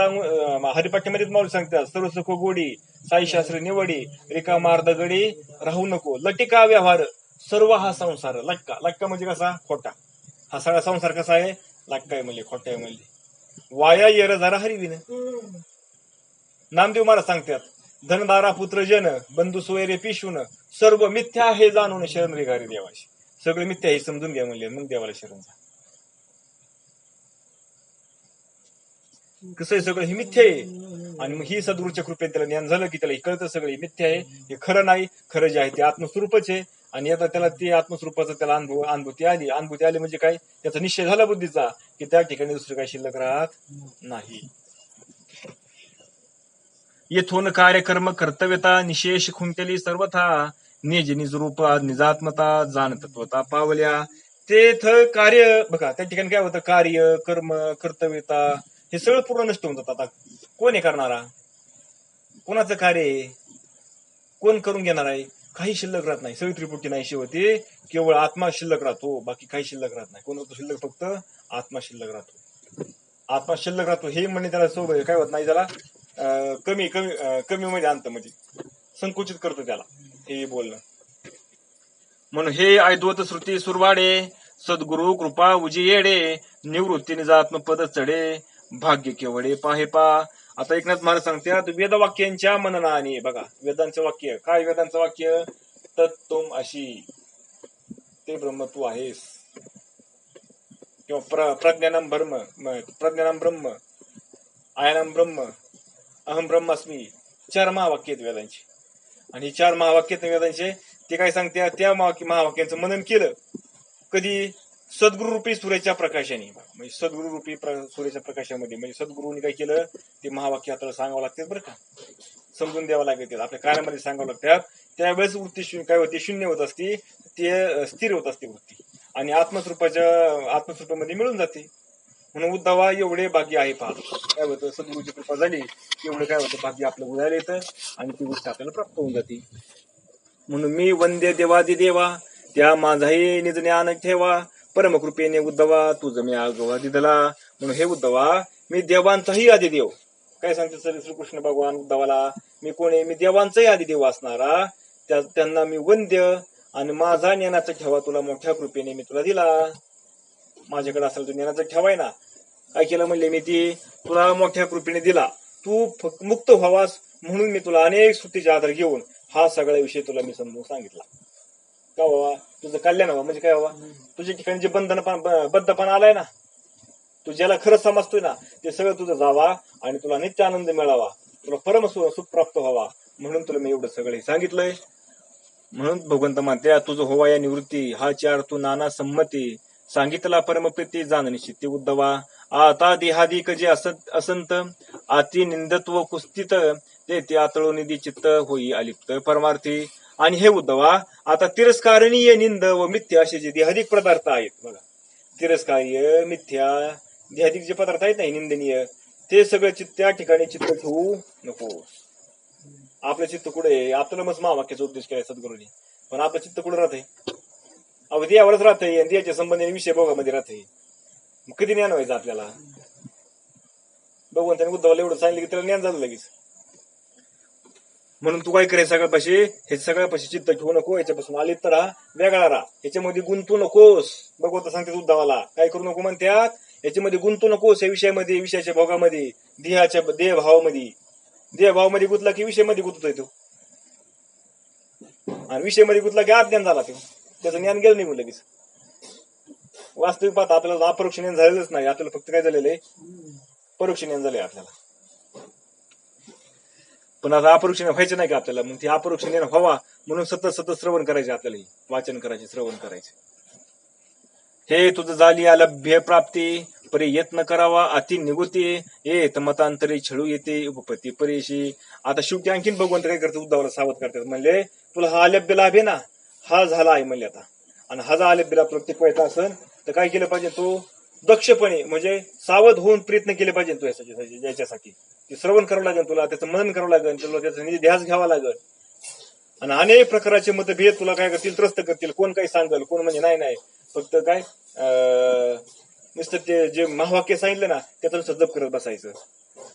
हरिपाठ्यामध्ये माऊली सांगतात, सर्व सुख गोडी साई शास्त्र निवडी, रिका मार्द गडी राहू नको, लटिका व्यवहार सर्व हा संसार. लटका, लटका म्हणजे कसा, खोटा. हा सगळा संसार कसा आहे, लटका आहे म्हणजे, खोटा आहे म्हणजे. वाया येर जरा हरिविन. नामदेव महाराज सांगतात, धनदारा पुत्र जन बंधू सोयरे पिशून, सर्व मिथ्या हे जाणून शरण रे गारी देवाशी. सगळं मिथ्या हे समजून घ्या म्हणले, मग देवाला शरण जा. कसं आहे, सगळं हे मिथ्या आहे. आणि मग ही सद्गुरूच्या कृपेत त्याला ज्ञान झालं की त्याला कळतं सगळं हे मिथ्या आहे, हे खरं नाही. खरं जे आहे ते आत्मस्वरूपच आहे. आणि आता त्याला ते आत्मस्वरूपाचा त्याला अनुभूती आली म्हणजे काय, त्याचा निश्चय झाला बुद्धीचा की त्या ठिकाणी दुसरं काही शिल्लक राहत नाही. येथून कार्यकर्म कर्तव्यता निशेष खुंटली सर्वथा, निज निज रूप निजात्मता जाण तत्वता पावल्या. तेथ कार्य बघा, त्या ठिकाणी काय होतं, कार्य कर्म कर्तव्यता हे सगळं पूर्ण नष्ट होऊन जातात. आता कोण आहे करणारा, कोणाचं कार्य आहे, कोण करून घेणार आहे, काही शिल्लक राहत नाही. सगळी त्रिपुटी नाहीशी होते, केवळ आत्मा शिल्लक राहतो, बाकी काही शिल्लक राहत नाही. कोण राहतो शिल्लक, फक्त आत्मा शिल्लक राहतो. आत्मा शिल्लक राहतो हे म्हणणे त्याला सोबत काय होत नाही, त्याला कमी कमी कमी मध्ये आणतं, म्हणजे संकुचित करतो त्याला हे बोलणं. म्हणून हे ऐद्वत श्रुती सुरवाडे, सद्गुरु कृपा उजियेडे, निवृत्ती निजात्म पद चढे, भाग्य केवळे पाहे पा. आता एकनाथ महाराज सांगतात, वेदवाक्यांच्या मननाने. बघा, वेदांचं वाक्य काय, वेदांचं वाक्य तत्तुम अशी, ते ब्रह्म तू आहेस, किंवा प्रज्ञानम ब्रह्म आयनम ब्रह्म अहम ब्रह्मास्मी, 4 महावाक्य आहेत वेदांची. आणि 4 महावाक्य वेदांचे ते काय सांगते, त्या महावाक्यांचं मनन केलं कधी, सद्गुरुरूपी सूर्याच्या प्रकाशाने. म्हणजे सद्गुरुरूपी सूर्याच्या प्रकाशामध्ये, म्हणजे सद्गुरूंनी काय केलं, ते महावाक्य हाताला सांगावं लागतात बरं का, समजून द्यावं लागते, आपल्या कार्यामध्ये सांगावं लागतात. त्यावेळेस वृत्ती काय होती, शून्य होत असती, ते स्थिर होत असते वृत्ती, आणि आत्मस्वरूपामध्ये मिळून जाते. म्हणून उद्धवा एवढे भाग्य आहे पहा. काय होतं, सद्गुरूची कृपा झाली एवढं काय होतं, भाग्य आपलं उदायला येतं आणि ती गोष्ट आपल्याला प्राप्त होऊन जाते. म्हणून मी वंद्य देवादी देवा, त्या माझाही निज ज्ञान ठेवा, परमकृपेने उद्धवा तुझ मी आगवा दिदला. म्हणून हे उद्धवा, मी देवांचाही आदिदेव. काय सांगते सर श्रीकृष्ण भगवान उद्धवाला, मी कोण आहे, मी देवांचाही आदिदेव असणारा, त्यांना मी वंद्य, आणि माझा ज्ञानाचा ठेवा तुला मोठ्या कृपेने मी तुला दिला. माझ्याकडे असेल तो ज्ञानाचा ठेवाय ना, काय केलं म्हणले, मी ती तुला मोठ्या कृपेने दिला, तू मुक्त व्हावास म्हणून मी तुला अनेक सुट्टीचे आधार घेऊन हा सगळा विषय तुला मी समजून सांगितला. का व्हावा, तुझं कल्याण व्हावं. म्हणजे काय व्हावा, तुझ्या ठिकाणी जे बद्धपणा आलाय ना, तू ज्याला खरं समजतोय ना, ते सगळं तुझं जावा आणि तुला नित्य आनंद मिळावा, तुला परम सुख प्राप्त व्हावा, म्हणून तुला मी एवढं सगळं सांगितलंय. म्हणून भगवंत म्हणते, तुझं होवा या निवृत्ती, हा 4 तू नाना संमती, सांगितला परमप्रीती जाण निश्चिती उद्धवा. आता देहादिक जे असंत, अति निंदत्व कुस्तित, ते आतळो निधी चित्त होई अलिप्त परमार्थी. आणि हे उद्धवा, आता तिरस्कारणीय निंद व मिथ्या असे जे देहादिक पदार्थ आहेत बघा, तिरस्कारीय मिथ्या देहादिक जे पदार्थ आहेत नाही निंदनीय, ते सगळं त्या ठिकाणी चित्त ठेवू नको. आपलं चित्त कुठे, आपल्याला मस्त महावाक्याचा उपदेश केलाय सद्गुरूंनी, पण आपलं चित्त कुठं राहतंय, अवधी यावरच राहतंय, आणि त्याच्या संबंधी विषय भोगामध्ये राहतंय. कधी ज्ञान व्हायचं आपल्याला, भगवंताने उद्धवाला एवढं सांगितलं की त्याला ज्ञान झालं लगेच. म्हणून तू काय करायचं, सगळ्यापाशी हे सगळ्यापाशी चित्त ठेवू नको, याच्यापासून आली तर वेगळा राहा, याच्यामध्ये गुंतू नकोस. भगवंत सांगते उद्धवाला, काय करू नको म्हणतात, याच्यामध्ये गुंतू नकोस, या विषयामध्ये, विषयाच्या भोगामध्ये, देहाच्या देहभावामध्ये, देहभावामध्ये गुंतला की विषयमध्ये गुंततोय तो, आणि विषयमध्ये गुंतला की अज्ञान झाला तो, त्याचं ज्ञान गेलं निघून लगेच. वास्तविक पाहता आपल्याला अपरोक्ष ज्ञान झालेलंच नाही, आपल्याला फक्त काय झालेलं आहे, परोक्ष ज्ञान झालंय आपल्याला. पण आता अपरोक्ष ज्ञान व्हायचं नाही का आपल्याला, मग ते अपरोक्ष ज्ञान व्हावा म्हणून सतत सतत श्रवण करायचे आपल्याला, वाचन करायचे, श्रवण करायचे. हे तुझं झाली अलभ्य प्राप्ती परी यत्न करावा अति निगुती येत मतांतरी छळू येते उपपती परीशी. आता शेवटी आणखीन भगवंत काय करतो, उद्धवाला सावध करतात, म्हणले तुला हा अलभ्य लाभ आहे ना, हा झाला आहे म्हणले आता, आणि हा जर अलभ्य लाभ तुला टिकवायचा असेल तर काय केलं पाहिजे, तो दक्षपणे म्हणजे सावध होऊन प्रयत्न केले पाहिजे तो याच्यासाठी. ते श्रवण करावं लागेल तुला, त्याचं मनन करावं लागेल तुला, त्याचा ध्यास घ्यावा लागेल. आणि अनेक प्रकारचे मतभेद तुला काय करतील, त्रस्त करतील. कोण काही सांगल, कोण म्हणजे नाही फक्त काय नुसतं ते जे महावाक्य सांगितलं ना त्याचं जप करत बसायचं.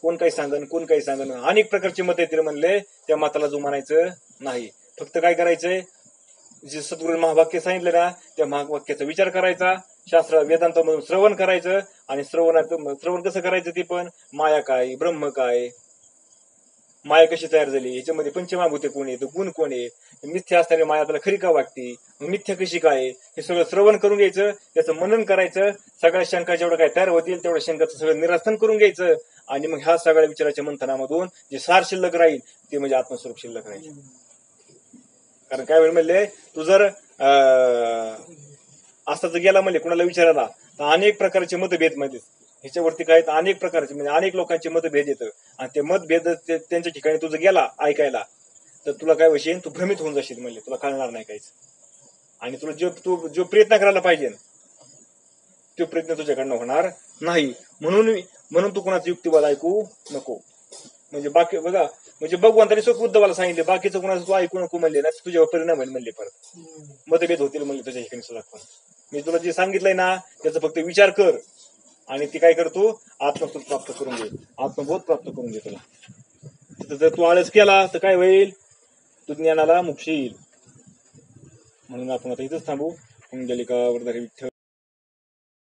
कोण काही सांगन, कोण काही सांगन, अनेक प्रकारचे मत येतील म्हणले, त्या मताला जो म्हणायचं नाही. फक्त काय करायचंय, जे सद्गुरू महावाक्य सांगितलं ना त्या महावाक्याचा विचार करायचा, शास्त्र वेदांतामधून श्रवण करायचं. आणि श्रवण कसं करायचं, ते पण माया काय, ब्रह्म काय, माया कशी तयार झाली, याच्यामध्ये पंचमहाभूते कोण आहे, गुण कोण आहे, मिथ्या असणारी माया आपल्याला खरी का वाटते, मिथ्या कशी काय, हे सगळं श्रवण करून घ्यायचं, त्याचं मनन करायचं. सगळ्या शंका जेवढं काय तयार होतील तेवढ्या शंकाचं सगळं निरसन करून घ्यायचं. आणि मग ह्या सगळ्या विचाराच्या मंथनामधून जे सार शिल्लक राहील ते म्हणजे आत्मस्वरूप शिल्लक राहील. कारण काय वेळ म्हणले, तू जर असाच गेला म्हणले कुणाला विचारायला तर अनेक प्रकारचे मतभेद मध्ये ह्याच्यावरती काय अनेक प्रकारचे म्हणजे अनेक लोकांचे मतभेद येतं, आणि ते मतभेद त्यांच्या ठिकाणी तुझं गेला ऐकायला तर तुला काय होशील, तू भ्रमित होऊन जाशील म्हणले, तुला कळणार नाही काहीच. आणि तुला जो प्रयत्न करायला पाहिजे तो प्रयत्न तुझ्याकडनं होणार नाही. म्हणून तू कोणाचं युक्तिवाद ऐकू नको. म्हणजे बाकी बघा, म्हणजे भगवंताने स्वतः उद्धवाला सांगितले, बाकीचं कोणाचं तू ऐकू नको म्हणले ना, तुझ्यावर परिणाम होईल म्हणले, परत मतभेद होतील म्हणले तुझ्या ठिकाणी सुद्धा. पण मी तुला जे सांगितलंय ना त्याचा फक्त विचार कर, आणि ती काय करतो, आत्मबोध प्राप्त करून घे, आत्मबोध प्राप्त करून घे तुला. जर तू आळस केला तर काय होईल, तू ज्ञानाला मोक्ष येईल. म्हणून आपण आता इथंच थांबू. कुंडलिका वरदारी विठ्ठल.